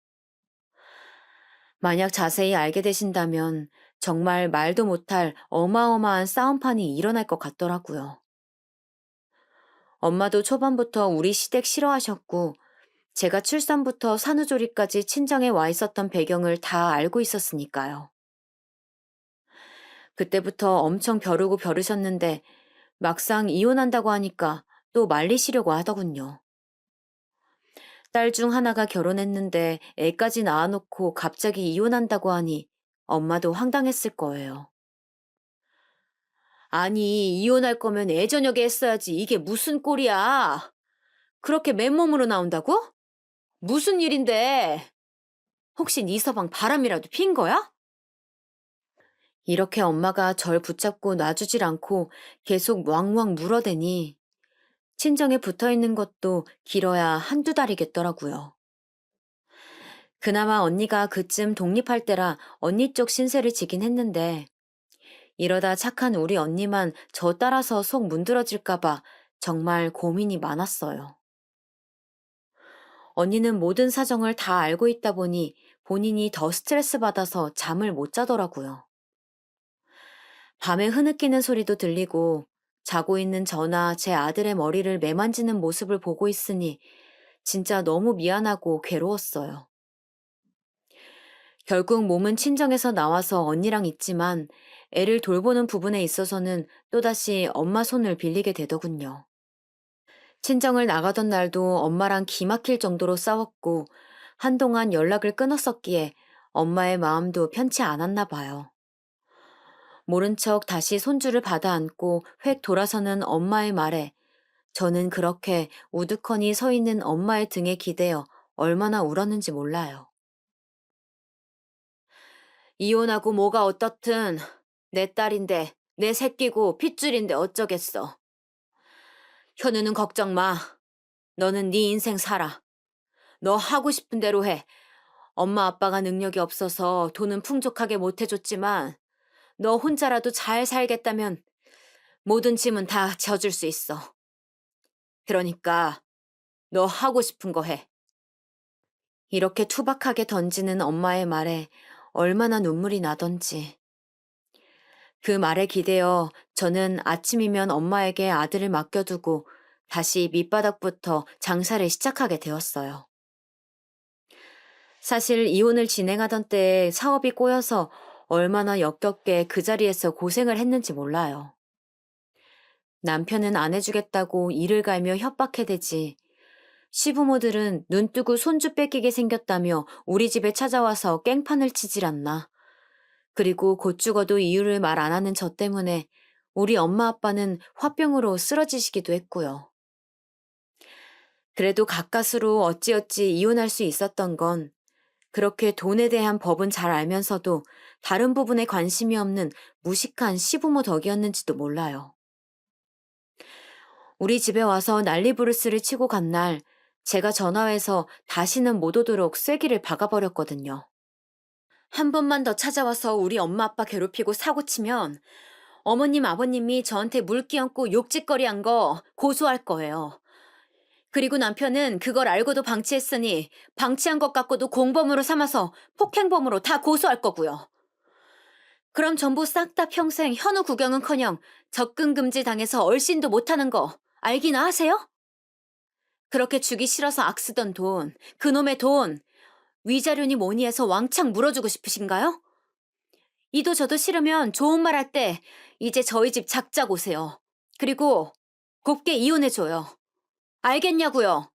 만약 자세히 알게 되신다면 정말 말도 못할 어마어마한 싸움판이 일어날 것 같더라고요. 엄마도 초반부터 우리 시댁 싫어하셨고 제가 출산부터 산후조리까지 친정에 와 있었던 배경을 다 알고 있었으니까요. 그때부터 엄청 벼르고 벼르셨는데 막상 이혼한다고 하니까 또 말리시려고 하더군요. 딸 중 하나가 결혼했는데 애까지 낳아놓고 갑자기 이혼한다고 하니 엄마도 황당했을 거예요. 아니, 이혼할 거면 애저녁에 했어야지. 이게 무슨 꼴이야? 그렇게 맨몸으로 나온다고? 무슨 일인데? 혹시 네 서방 바람이라도 핀 거야? 이렇게 엄마가 절 붙잡고 놔주질 않고 계속 왕왕 물어대니 친정에 붙어 있는 것도 길어야 한두 달이겠더라고요. 그나마 언니가 그쯤 독립할 때라 언니 쪽 신세를 지긴 했는데 이러다 착한 우리 언니만 저 따라서 속 문드러질까봐 정말 고민이 많았어요. 언니는 모든 사정을 다 알고 있다 보니 본인이 더 스트레스 받아서 잠을 못 자더라고요. 밤에 흐느끼는 소리도 들리고 자고 있는 저나 제 아들의 머리를 매만지는 모습을 보고 있으니 진짜 너무 미안하고 괴로웠어요. 결국 몸은 친정에서 나와서 언니랑 있지만 애를 돌보는 부분에 있어서는 또다시 엄마 손을 빌리게 되더군요. 친정을 나가던 날도 엄마랑 기막힐 정도로 싸웠고 한동안 연락을 끊었었기에 엄마의 마음도 편치 않았나 봐요. 모른 척 다시 손주를 받아 안고 획 돌아서는 엄마의 말에 저는 그렇게 우두커니 서 있는 엄마의 등에 기대어 얼마나 울었는지 몰라요. 이혼하고 뭐가 어떻든 내 딸인데 내 새끼고 핏줄인데 어쩌겠어. 현우는 걱정 마. 너는 네 인생 살아. 너 하고 싶은 대로 해. 엄마 아빠가 능력이 없어서 돈은 풍족하게 못 해줬지만 너 혼자라도 잘 살겠다면 모든 짐은 다 져줄 수 있어. 그러니까 너 하고 싶은 거 해. 이렇게 투박하게 던지는 엄마의 말에 얼마나 눈물이 나던지. 그 말에 기대어 저는 아침이면 엄마에게 아들을 맡겨두고 다시 밑바닥부터 장사를 시작하게 되었어요. 사실 이혼을 진행하던 때에 사업이 꼬여서 얼마나 역겹게 그 자리에서 고생을 했는지 몰라요. 남편은 안 해주겠다고 이를 갈며 협박해대지. 시부모들은 눈 뜨고 손주 뺏기게 생겼다며 우리 집에 찾아와서 깽판을 치질 않나. 그리고 곧 죽어도 이유를 말 안 하는 저 때문에 우리 엄마 아빠는 화병으로 쓰러지시기도 했고요. 그래도 가까스로 어찌어찌 이혼할 수 있었던 건 그렇게 돈에 대한 법은 잘 알면서도 다른 부분에 관심이 없는 무식한 시부모 덕이었는지도 몰라요. 우리 집에 와서 난리부르스를 치고 간 날 제가 전화해서 다시는 못 오도록 쐐기를 박아버렸거든요. 한 번만 더 찾아와서 우리 엄마 아빠 괴롭히고 사고치면 어머님 아버님이 저한테 물 끼얹고 욕짓거리한 거 고소할 거예요. 그리고 남편은 그걸 알고도 방치했으니 방치한 것 갖고도 공범으로 삼아서 폭행범으로 다 고소할 거고요. 그럼 전부 싹 다 평생 현우 구경은커녕 접근 금지 당해서 얼씬도 못하는 거 알기나 하세요? 그렇게 주기 싫어서 악쓰던 돈, 그놈의 돈, 위자료니 뭐니 해서 왕창 물어주고 싶으신가요? 이도 저도 싫으면 좋은 말 할 때 이제 저희 집 작작 오세요. 그리고 곱게 이혼해줘요. 알겠냐고요?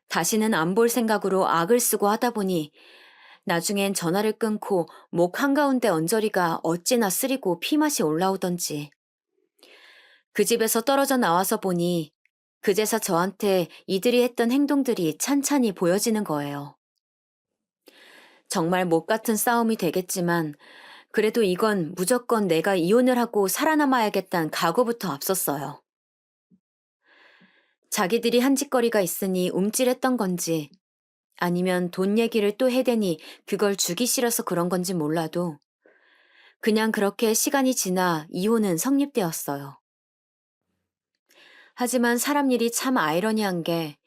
다시는 안 볼 생각으로 악을 쓰고 하다 보니 나중엔 전화를 끊고 목 한가운데 언저리가 어찌나 쓰리고 피맛이 올라오던지. 그 집에서 떨어져 나와서 보니 그제서 저한테 이들이 했던 행동들이 찬찬히 보여지는 거예요. 정말 못 같은 싸움이 되겠지만 그래도 이건 무조건 내가 이혼을 하고 살아남아야겠다는 각오부터 앞섰어요. 자기들이 한 짓거리가 있으니 움찔했던 건지 아니면 돈 얘기를 또 해대니 그걸 주기 싫어서 그런 건지 몰라도 그냥 그렇게 시간이 지나 이혼은 성립되었어요. 하지만 사람 일이 참 아이러니한 게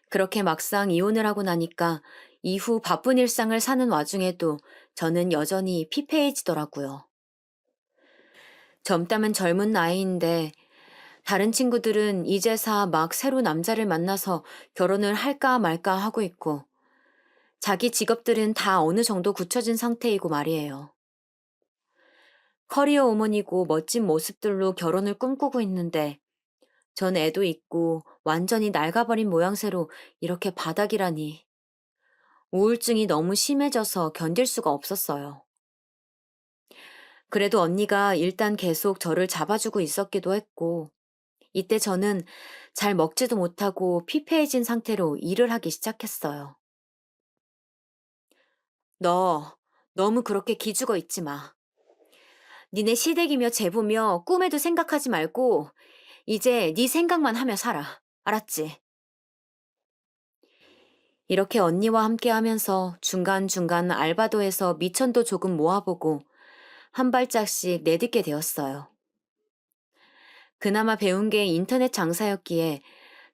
그렇게 막상 이혼을 하고 나니까 이후 바쁜 일상을 사는 와중에도 저는 여전히 피폐해지더라고요. 젊다면 젊은 나이인데 다른 친구들은 이제사 막 새로 남자를 만나서 결혼을 할까 말까 하고 있고 자기 직업들은 다 어느 정도 굳혀진 상태이고 말이에요. 커리어 우먼이고 멋진 모습들로 결혼을 꿈꾸고 있는데 전 애도 있고 완전히 낡아버린 모양새로 이렇게 바닥이라니. 우울증이 너무 심해져서 견딜 수가 없었어요. 그래도 언니가 일단 계속 저를 잡아주고 있었기도 했고 이때 저는 잘 먹지도 못하고 피폐해진 상태로 일을 하기 시작했어요. 너 너무 그렇게 기죽어 있지 마. 니네 시댁이며 제부며 꿈에도 생각하지 말고 이제 네 생각만 하며 살아. 알았지? 이렇게 언니와 함께 하면서 중간중간 알바도에서 미천도 조금 모아보고 한 발짝씩 내딛게 되었어요. 그나마 배운 게 인터넷 장사였기에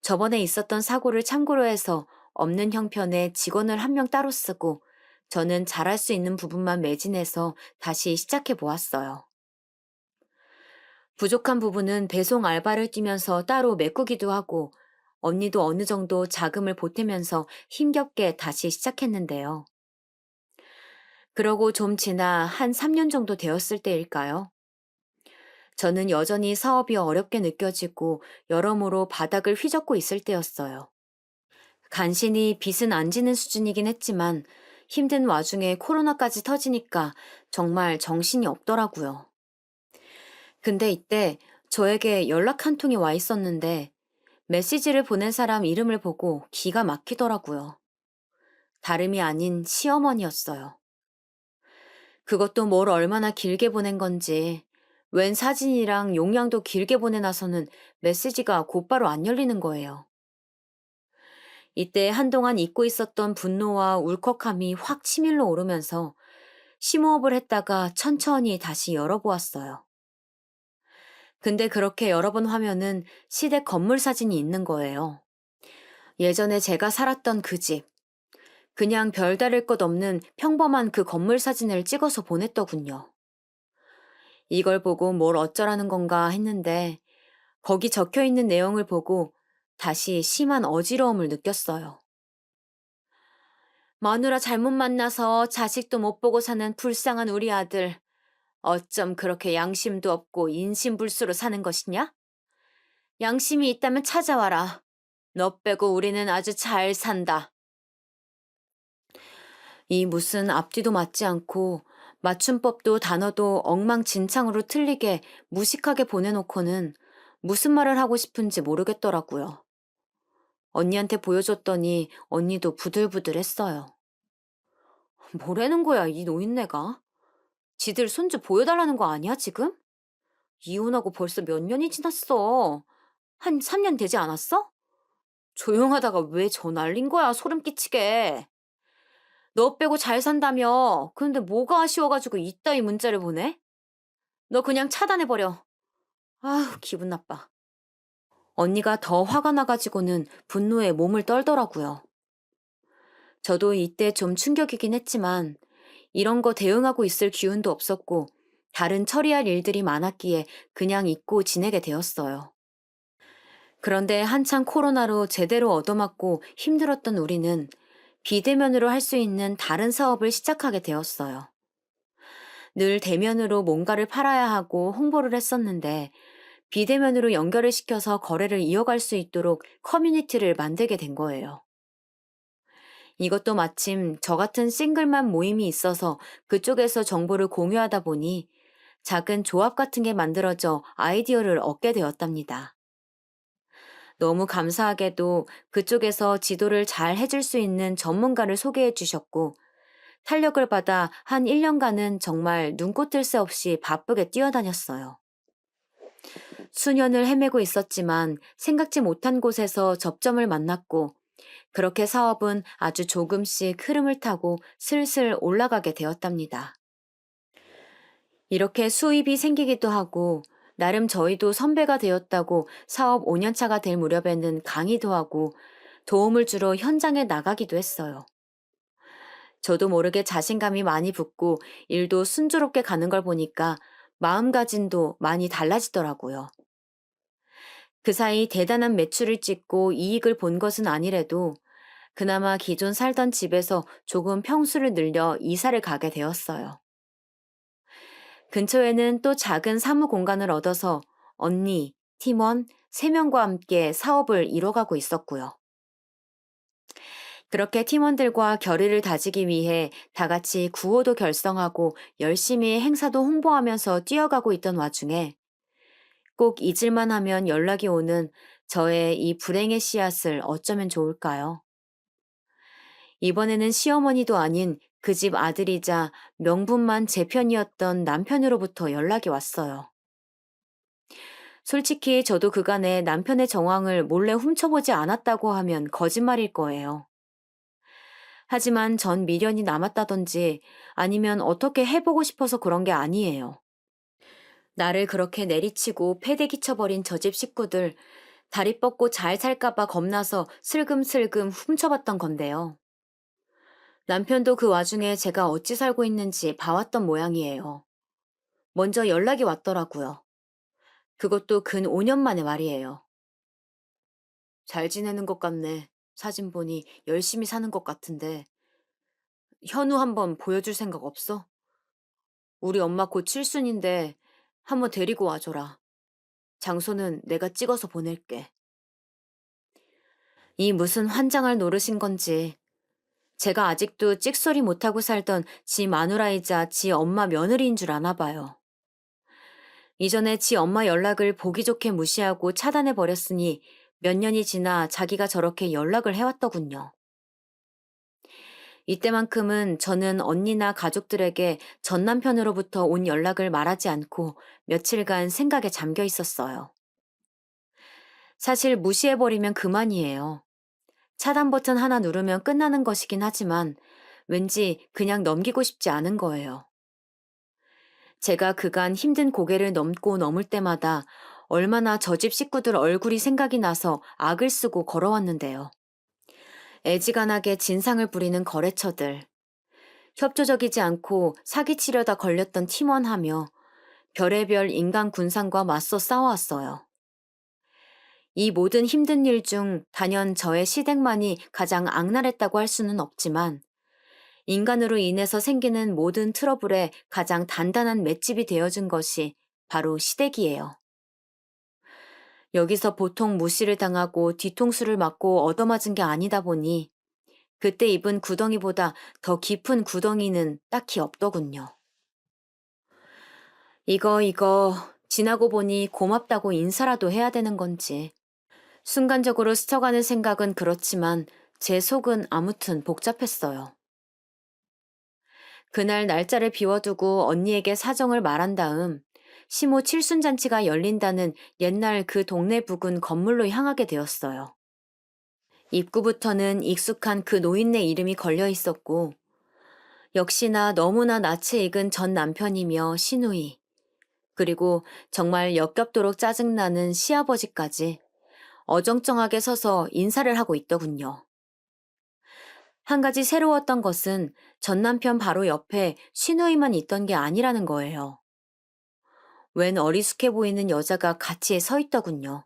저번에 있었던 사고를 참고로 해서 없는 형편에 직원을 한 명 따로 쓰고 저는 잘할 수 있는 부분만 매진해서 다시 시작해 보았어요. 부족한 부분은 배송 알바를 뛰면서 따로 메꾸기도 하고 언니도 어느 정도 자금을 보태면서 힘겹게 다시 시작했는데요. 그러고 좀 지나 한 3년 정도 되었을 때일까요? 저는 여전히 사업이 어렵게 느껴지고 여러모로 바닥을 휘젓고 있을 때였어요. 간신히 빚은 안 지는 수준이긴 했지만 힘든 와중에 코로나까지 터지니까 정말 정신이 없더라고요. 근데 이때 저에게 연락 한 통이 와 있었는데 메시지를 보낸 사람 이름을 보고 기가 막히더라고요. 다름이 아닌 시어머니였어요. 그것도 뭘 얼마나 길게 보낸 건지 웬 사진이랑 용량도 길게 보내놔서는 메시지가 곧바로 안 열리는 거예요. 이때 한동안 잊고 있었던 분노와 울컥함이 확 치밀러 오르면서 심호흡을 했다가 천천히 다시 열어보았어요. 근데 그렇게 여러 번 화면은 시댁 건물 사진이 있는 거예요. 예전에 제가 살았던 그 집, 그냥 별다를 것 없는 평범한 그 건물 사진을 찍어서 보냈더군요. 이걸 보고 뭘 어쩌라는 건가 했는데 거기 적혀 있는 내용을 보고 다시 심한 어지러움을 느꼈어요. 마누라 잘못 만나서 자식도 못 보고 사는 불쌍한 우리 아들. 어쩜 그렇게 양심도 없고 인신불수로 사는 것이냐? 양심이 있다면 찾아와라. 너 빼고 우리는 아주 잘 산다. 이 무슨 앞뒤도 맞지 않고 맞춤법도 단어도 엉망진창으로 틀리게 무식하게 보내놓고는 무슨 말을 하고 싶은지 모르겠더라고요. 언니한테 보여줬더니 언니도 부들부들했어요. 뭐라는 거야, 이 노인네가? 지들 손주 보여달라는 거 아니야, 지금? 이혼하고 벌써 몇 년이 지났어. 한 3년 되지 않았어? 조용하다가 왜 저 날린 거야, 소름 끼치게. 너 빼고 잘 산다며. 그런데 뭐가 아쉬워가지고 이따위 문자를 보내? 너 그냥 차단해버려. 아휴, 기분 나빠. 언니가 더 화가 나가지고는 분노에 몸을 떨더라고요. 저도 이때 좀 충격이긴 했지만 이런 거 대응하고 있을 기운도 없었고 다른 처리할 일들이 많았기에 그냥 잊고 지내게 되었어요. 그런데 한창 코로나로 제대로 얻어맞고 힘들었던 우리는 비대면으로 할 수 있는 다른 사업을 시작하게 되었어요. 늘 대면으로 뭔가를 팔아야 하고 홍보를 했었는데 비대면으로 연결을 시켜서 거래를 이어갈 수 있도록 커뮤니티를 만들게 된 거예요. 이것도 마침 저 같은 싱글맘 모임이 있어서 그쪽에서 정보를 공유하다 보니 작은 조합 같은 게 만들어져 아이디어를 얻게 되었답니다. 너무 감사하게도 그쪽에서 지도를 잘 해줄 수 있는 전문가를 소개해 주셨고 탄력을 받아 한 1년간은 정말 눈코 뜰 새 없이 바쁘게 뛰어다녔어요. 수년을 헤매고 있었지만 생각지 못한 곳에서 접점을 만났고 그렇게 사업은 아주 조금씩 흐름을 타고 슬슬 올라가게 되었답니다. 이렇게 수입이 생기기도 하고 나름 저희도 선배가 되었다고 사업 5년 차가 될 무렵에는 강의도 하고 도움을 주러 현장에 나가기도 했어요. 저도 모르게 자신감이 많이 붙고 일도 순조롭게 가는 걸 보니까 마음가짐도 많이 달라지더라고요. 그 사이 대단한 매출을 찍고 이익을 본 것은 아니래도 그나마 기존 살던 집에서 조금 평수를 늘려 이사를 가게 되었어요. 근처에는 또 작은 사무 공간을 얻어서 언니, 팀원 3명과 함께 사업을 이뤄가고 있었고요. 그렇게 팀원들과 결의를 다지기 위해 다 같이 구호도 결성하고 열심히 행사도 홍보하면서 뛰어가고 있던 와중에 꼭 잊을만 하면 연락이 오는 저의 이 불행의 씨앗을 어쩌면 좋을까요? 이번에는 시어머니도 아닌 그 집 아들이자 명분만 제 편이었던 남편으로부터 연락이 왔어요. 솔직히 저도 그간에 남편의 정황을 몰래 훔쳐보지 않았다고 하면 거짓말일 거예요. 하지만 전 미련이 남았다던지 아니면 어떻게 해보고 싶어서 그런 게 아니에요. 나를 그렇게 내리치고 패대기 쳐버린 저 집 식구들 다리 뻗고 잘 살까봐 겁나서 슬금슬금 훔쳐봤던 건데요. 남편도 그 와중에 제가 어찌 살고 있는지 봐왔던 모양이에요. 먼저 연락이 왔더라고요. 그것도 근 5년 만에 말이에요. 잘 지내는 것 같네. 사진 보니 열심히 사는 것 같은데. 현우 한번 보여줄 생각 없어? 우리 엄마 곧 칠순인데 한번 데리고 와줘라. 장소는 내가 찍어서 보낼게. 이 무슨 환장할 노릇인 건지 제가 아직도 찍소리 못하고 살던 지 마누라이자 지 엄마 며느리인 줄 아나 봐요. 이전에 지 엄마 연락을 보기 좋게 무시하고 차단해 버렸으니 몇 년이 지나 자기가 저렇게 연락을 해왔더군요. 이때만큼은 저는 언니나 가족들에게 전 남편으로부터 온 연락을 말하지 않고 며칠간 생각에 잠겨 있었어요. 사실 무시해버리면 그만이에요. 차단 버튼 하나 누르면 끝나는 것이긴 하지만 왠지 그냥 넘기고 싶지 않은 거예요. 제가 그간 힘든 고개를 넘고 넘을 때마다 얼마나 저 집 식구들 얼굴이 생각이 나서 악을 쓰고 걸어왔는데요. 애지간하게 진상을 부리는 거래처들, 협조적이지 않고 사기치려다 걸렸던 팀원하며 별의별 인간 군상과 맞서 싸워왔어요. 이 모든 힘든 일 중 단연 저의 시댁만이 가장 악랄했다고 할 수는 없지만 인간으로 인해서 생기는 모든 트러블에 가장 단단한 맷집이 되어준 것이 바로 시댁이에요. 여기서 보통 무시를 당하고 뒤통수를 맞고 얻어맞은 게 아니다 보니 그때 입은 구덩이보다 더 깊은 구덩이는 딱히 없더군요. 이거 지나고 보니 고맙다고 인사라도 해야 되는 건지 순간적으로 스쳐가는 생각은 그렇지만 제 속은 아무튼 복잡했어요. 그날 날짜를 비워두고 언니에게 사정을 말한 다음 시모 칠순잔치가 열린다는 옛날 그 동네 부근 건물로 향하게 되었어요. 입구부터는 익숙한 그 노인네 이름이 걸려 있었고 역시나 너무나 낯에 익은 전 남편이며 시누이 그리고 정말 역겹도록 짜증나는 시아버지까지 어정쩡하게 서서 인사를 하고 있더군요. 한 가지 새로웠던 것은 전 남편 바로 옆에 시누이만 있던 게 아니라는 거예요. 웬 어리숙해 보이는 여자가 같이 서 있더군요.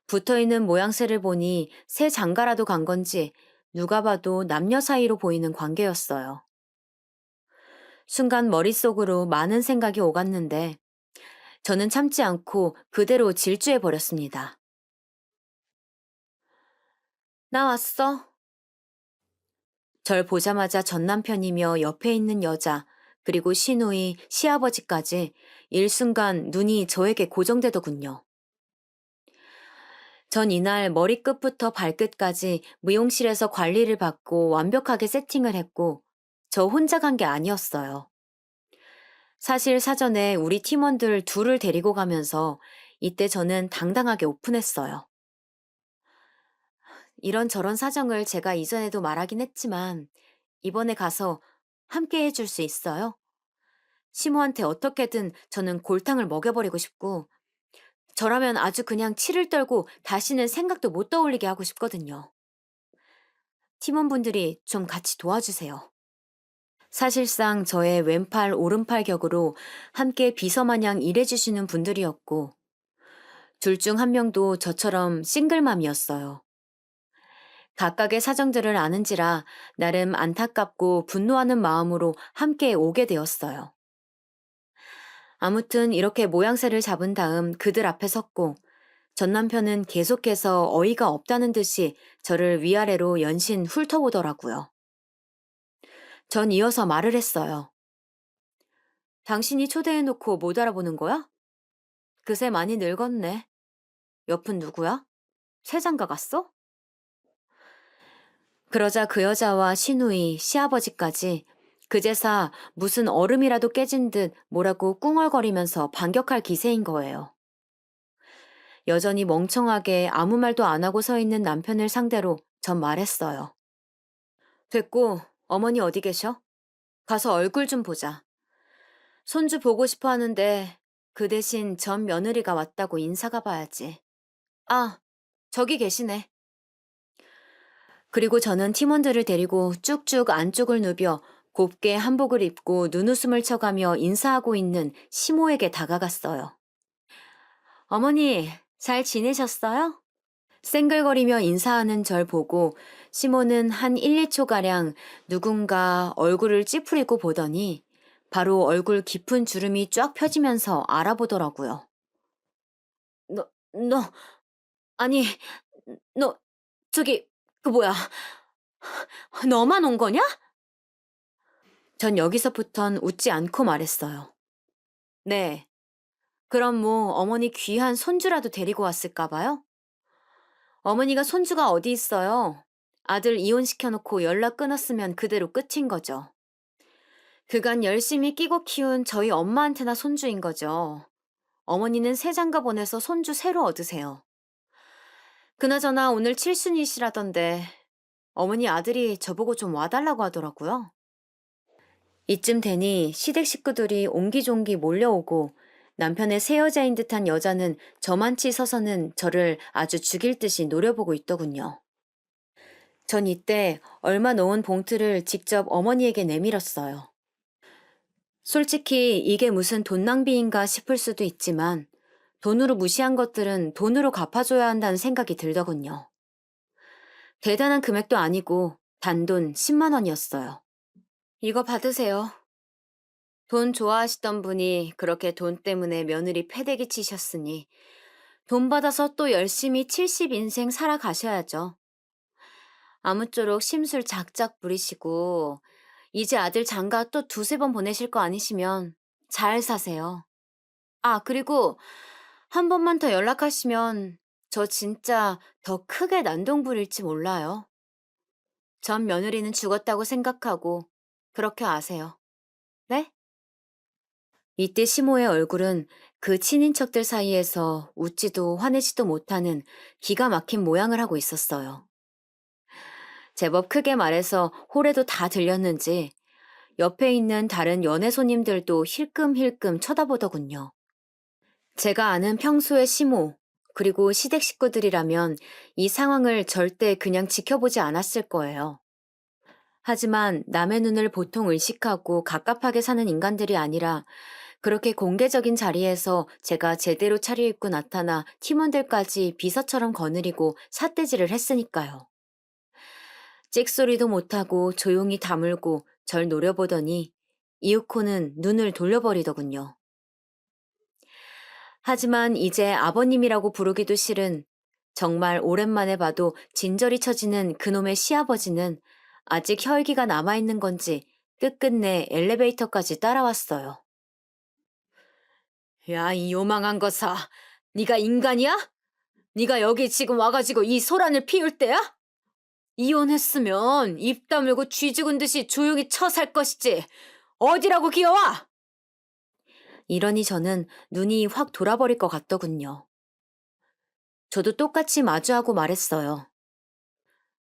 붙어있는 모양새를 보니 새 장가라도 간 건지 누가 봐도 남녀 사이로 보이는 관계였어요. 순간 머릿속으로 많은 생각이 오갔는데 저는 참지 않고 그대로 질주해 버렸습니다. 나 왔어. 절 보자마자 전 남편이며 옆에 있는 여자, 그리고 시누이, 시아버지까지 일순간 눈이 저에게 고정되더군요. 전 이날 머리끝부터 발끝까지 미용실에서 관리를 받고 완벽하게 세팅을 했고, 저 혼자 간 게 아니었어요. 사실 사전에 우리 팀원들 둘을 데리고 가면서 이때 저는 당당하게 오픈했어요. 이런저런 사정을 제가 이전에도 말하긴 했지만, 이번에 가서 함께 해줄 수 있어요? 시모한테 어떻게든 저는 골탕을 먹여버리고 싶고, 저라면 아주 그냥 치를 떨고 다시는 생각도 못 떠올리게 하고 싶거든요. 팀원분들이 좀 같이 도와주세요. 사실상 저의 왼팔, 오른팔 격으로 함께 비서마냥 일해주시는 분들이었고, 둘 중 한 명도 저처럼 싱글맘이었어요. 각각의 사정들을 아는지라 나름 안타깝고 분노하는 마음으로 함께 오게 되었어요. 아무튼 이렇게 모양새를 잡은 다음 그들 앞에 섰고 전 남편은 계속해서 어이가 없다는 듯이 저를 위아래로 연신 훑어보더라고요. 전 이어서 말을 했어요. 당신이 초대해놓고 못 알아보는 거야? 그새 많이 늙었네. 옆은 누구야? 세장가 갔어? 그러자 그 여자와 시누이, 시아버지까지 그제사 무슨 얼음이라도 깨진 듯 뭐라고 꿍얼거리면서 반격할 기세인 거예요. 여전히 멍청하게 아무 말도 안 하고 서 있는 남편을 상대로 전 말했어요. 됐고, 어머니 어디 계셔? 가서 얼굴 좀 보자. 손주 보고 싶어 하는데 그 대신 전 며느리가 왔다고 인사가 봐야지. 아, 저기 계시네. 그리고 저는 팀원들을 데리고 쭉쭉 안쪽을 누벼 곱게 한복을 입고 눈웃음을 쳐가며 인사하고 있는 시모에게 다가갔어요. 어머니, 잘 지내셨어요? 쌩글거리며 인사하는 절 보고 시모는 한 1, 2초가량 누군가 얼굴을 찌푸리고 보더니 바로 얼굴 깊은 주름이 쫙 펴지면서 알아보더라고요. 너, 너, 아니, 너, 저기, 그 뭐야, 너만 온 거냐? 전 여기서부턴 웃지 않고 말했어요. 네. 그럼 뭐 어머니 귀한 손주라도 데리고 왔을까 봐요? 어머니가 손주가 어디 있어요? 아들 이혼시켜놓고 연락 끊었으면 그대로 끝인 거죠. 그간 열심히 끼고 키운 저희 엄마한테나 손주인 거죠. 어머니는 새 장가 보내서 손주 새로 얻으세요. 그나저나 오늘 칠순이시라던데 어머니 아들이 저보고 좀 와달라고 하더라고요. 이쯤 되니 시댁 식구들이 옹기종기 몰려오고 남편의 새 여자인 듯한 여자는 저만치 서서는 저를 아주 죽일 듯이 노려보고 있더군요. 전 이때 얼마 놓은 봉투를 직접 어머니에게 내밀었어요. 솔직히 이게 무슨 돈 낭비인가 싶을 수도 있지만 돈으로 무시한 것들은 돈으로 갚아줘야 한다는 생각이 들더군요. 대단한 금액도 아니고 단돈 10만 원이었어요. 이거 받으세요. 돈 좋아하시던 분이 그렇게 돈 때문에 며느리 패대기 치셨으니 돈 받아서 또 열심히 70인생 살아가셔야죠. 아무쪼록 심술 작작 부리시고 이제 아들 장가 또 두세 번 보내실 거 아니시면 잘 사세요. 아, 그리고 한 번만 더 연락하시면 저 진짜 더 크게 난동 부릴지 몰라요. 전 며느리는 죽었다고 생각하고 그렇게 아세요. 네? 이때 시모의 얼굴은 그 친인척들 사이에서 웃지도 화내지도 못하는 기가 막힌 모양을 하고 있었어요. 제법 크게 말해서 홀에도 다 들렸는지 옆에 있는 다른 연애 손님들도 힐끔힐끔 쳐다보더군요. 제가 아는 평소의 시모, 그리고 시댁 식구들이라면 이 상황을 절대 그냥 지켜보지 않았을 거예요. 하지만 남의 눈을 보통 의식하고 갑갑하게 사는 인간들이 아니라 그렇게 공개적인 자리에서 제가 제대로 차려입고 나타나 팀원들까지 비서처럼 거느리고 삿대질을 했으니까요. 찍소리도 못하고 조용히 다물고 절 노려보더니 이윽고는 눈을 돌려버리더군요. 하지만 이제 아버님이라고 부르기도 싫은 정말 오랜만에 봐도 진저리 처지는 그놈의 시아버지는 아직 혈기가 남아있는 건지 끝끝내 엘리베이터까지 따라왔어요. 야, 이 요망한 거사. 네가 인간이야? 네가 여기 지금 와가지고 이 소란을 피울 때야? 이혼했으면 입 다물고 쥐 죽은 듯이 조용히 처 살 것이지. 어디라고 기어와? 이러니 저는 눈이 확 돌아버릴 것 같더군요. 저도 똑같이 마주하고 말했어요.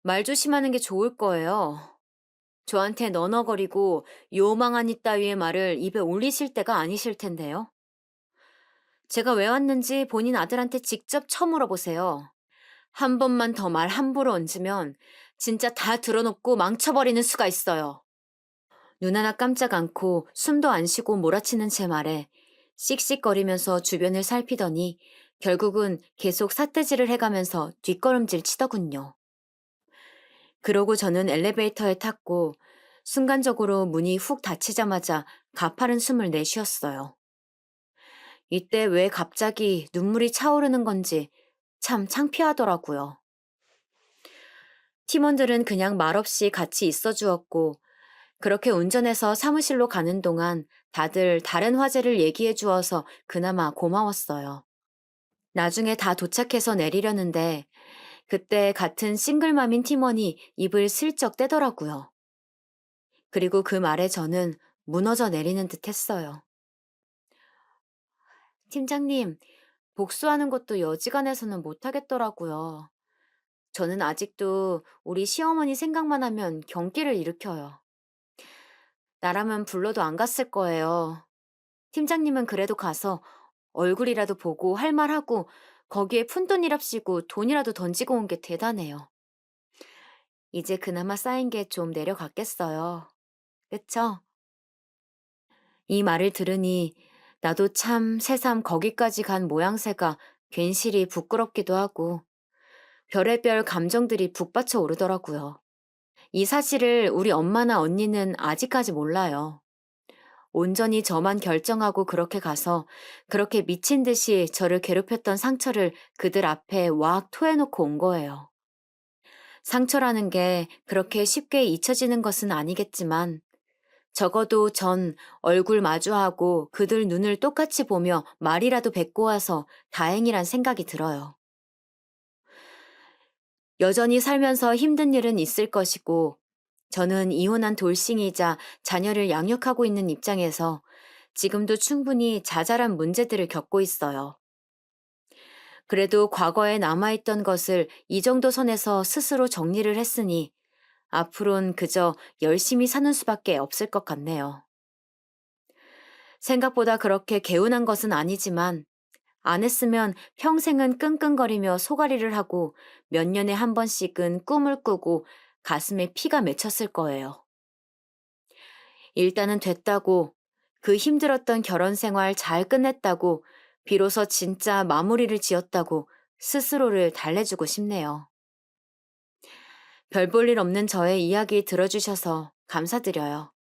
말 조심하는 게 좋을 거예요. 저한테 너너거리고 요망한 이따위의 말을 입에 올리실 때가 아니실 텐데요. 제가 왜 왔는지 본인 아들한테 직접 처물어보세요. 한 번만 더 말 함부로 얹으면 진짜 다 들어놓고 망쳐버리는 수가 있어요. 눈 하나 깜짝 않고 숨도 안 쉬고 몰아치는 제 말에 씩씩거리면서 주변을 살피더니 결국은 계속 삿대질을 해가면서 뒷걸음질 치더군요. 그러고 저는 엘리베이터에 탔고 순간적으로 문이 훅 닫히자마자 가파른 숨을 내쉬었어요. 이때 왜 갑자기 눈물이 차오르는 건지 참 창피하더라고요. 팀원들은 그냥 말없이 같이 있어 주었고 그렇게 운전해서 사무실로 가는 동안 다들 다른 화제를 얘기해 주어서 그나마 고마웠어요. 나중에 다 도착해서 내리려는데 그때 같은 싱글맘인 팀원이 입을 슬쩍 떼더라고요. 그리고 그 말에 저는 무너져 내리는 듯 했어요. 팀장님, 복수하는 것도 여지간해서는 못하겠더라고요. 저는 아직도 우리 시어머니 생각만 하면 경기를 일으켜요. 나라면 불러도 안 갔을 거예요. 팀장님은 그래도 가서 얼굴이라도 보고 할 말하고 거기에 푼돈이랍시고 돈이라도 던지고 온 게 대단해요. 이제 그나마 쌓인 게 좀 내려갔겠어요. 그쵸? 이 말을 들으니 나도 참 새삼 거기까지 간 모양새가 괜시리 부끄럽기도 하고 별의별 감정들이 북받쳐 오르더라고요. 이 사실을 우리 엄마나 언니는 아직까지 몰라요. 온전히 저만 결정하고 그렇게 가서 그렇게 미친 듯이 저를 괴롭혔던 상처를 그들 앞에 왁 토해놓고 온 거예요. 상처라는 게 그렇게 쉽게 잊혀지는 것은 아니겠지만 적어도 전 얼굴 마주하고 그들 눈을 똑같이 보며 말이라도 뱉고 와서 다행이란 생각이 들어요. 여전히 살면서 힘든 일은 있을 것이고 저는 이혼한 돌싱이자 자녀를 양육하고 있는 입장에서 지금도 충분히 자잘한 문제들을 겪고 있어요. 그래도 과거에 남아있던 것을 이 정도 선에서 스스로 정리를 했으니 앞으론 그저 열심히 사는 수밖에 없을 것 같네요. 생각보다 그렇게 개운한 것은 아니지만 안 했으면 평생은 끙끙거리며 소가리를 하고 몇 년에 한 번씩은 꿈을 꾸고 가슴에 피가 맺혔을 거예요. 일단은 됐다고 그 힘들었던 결혼 생활 잘 끝냈다고 비로소 진짜 마무리를 지었다고 스스로를 달래주고 싶네요. 별 볼 일 없는 저의 이야기 들어주셔서 감사드려요.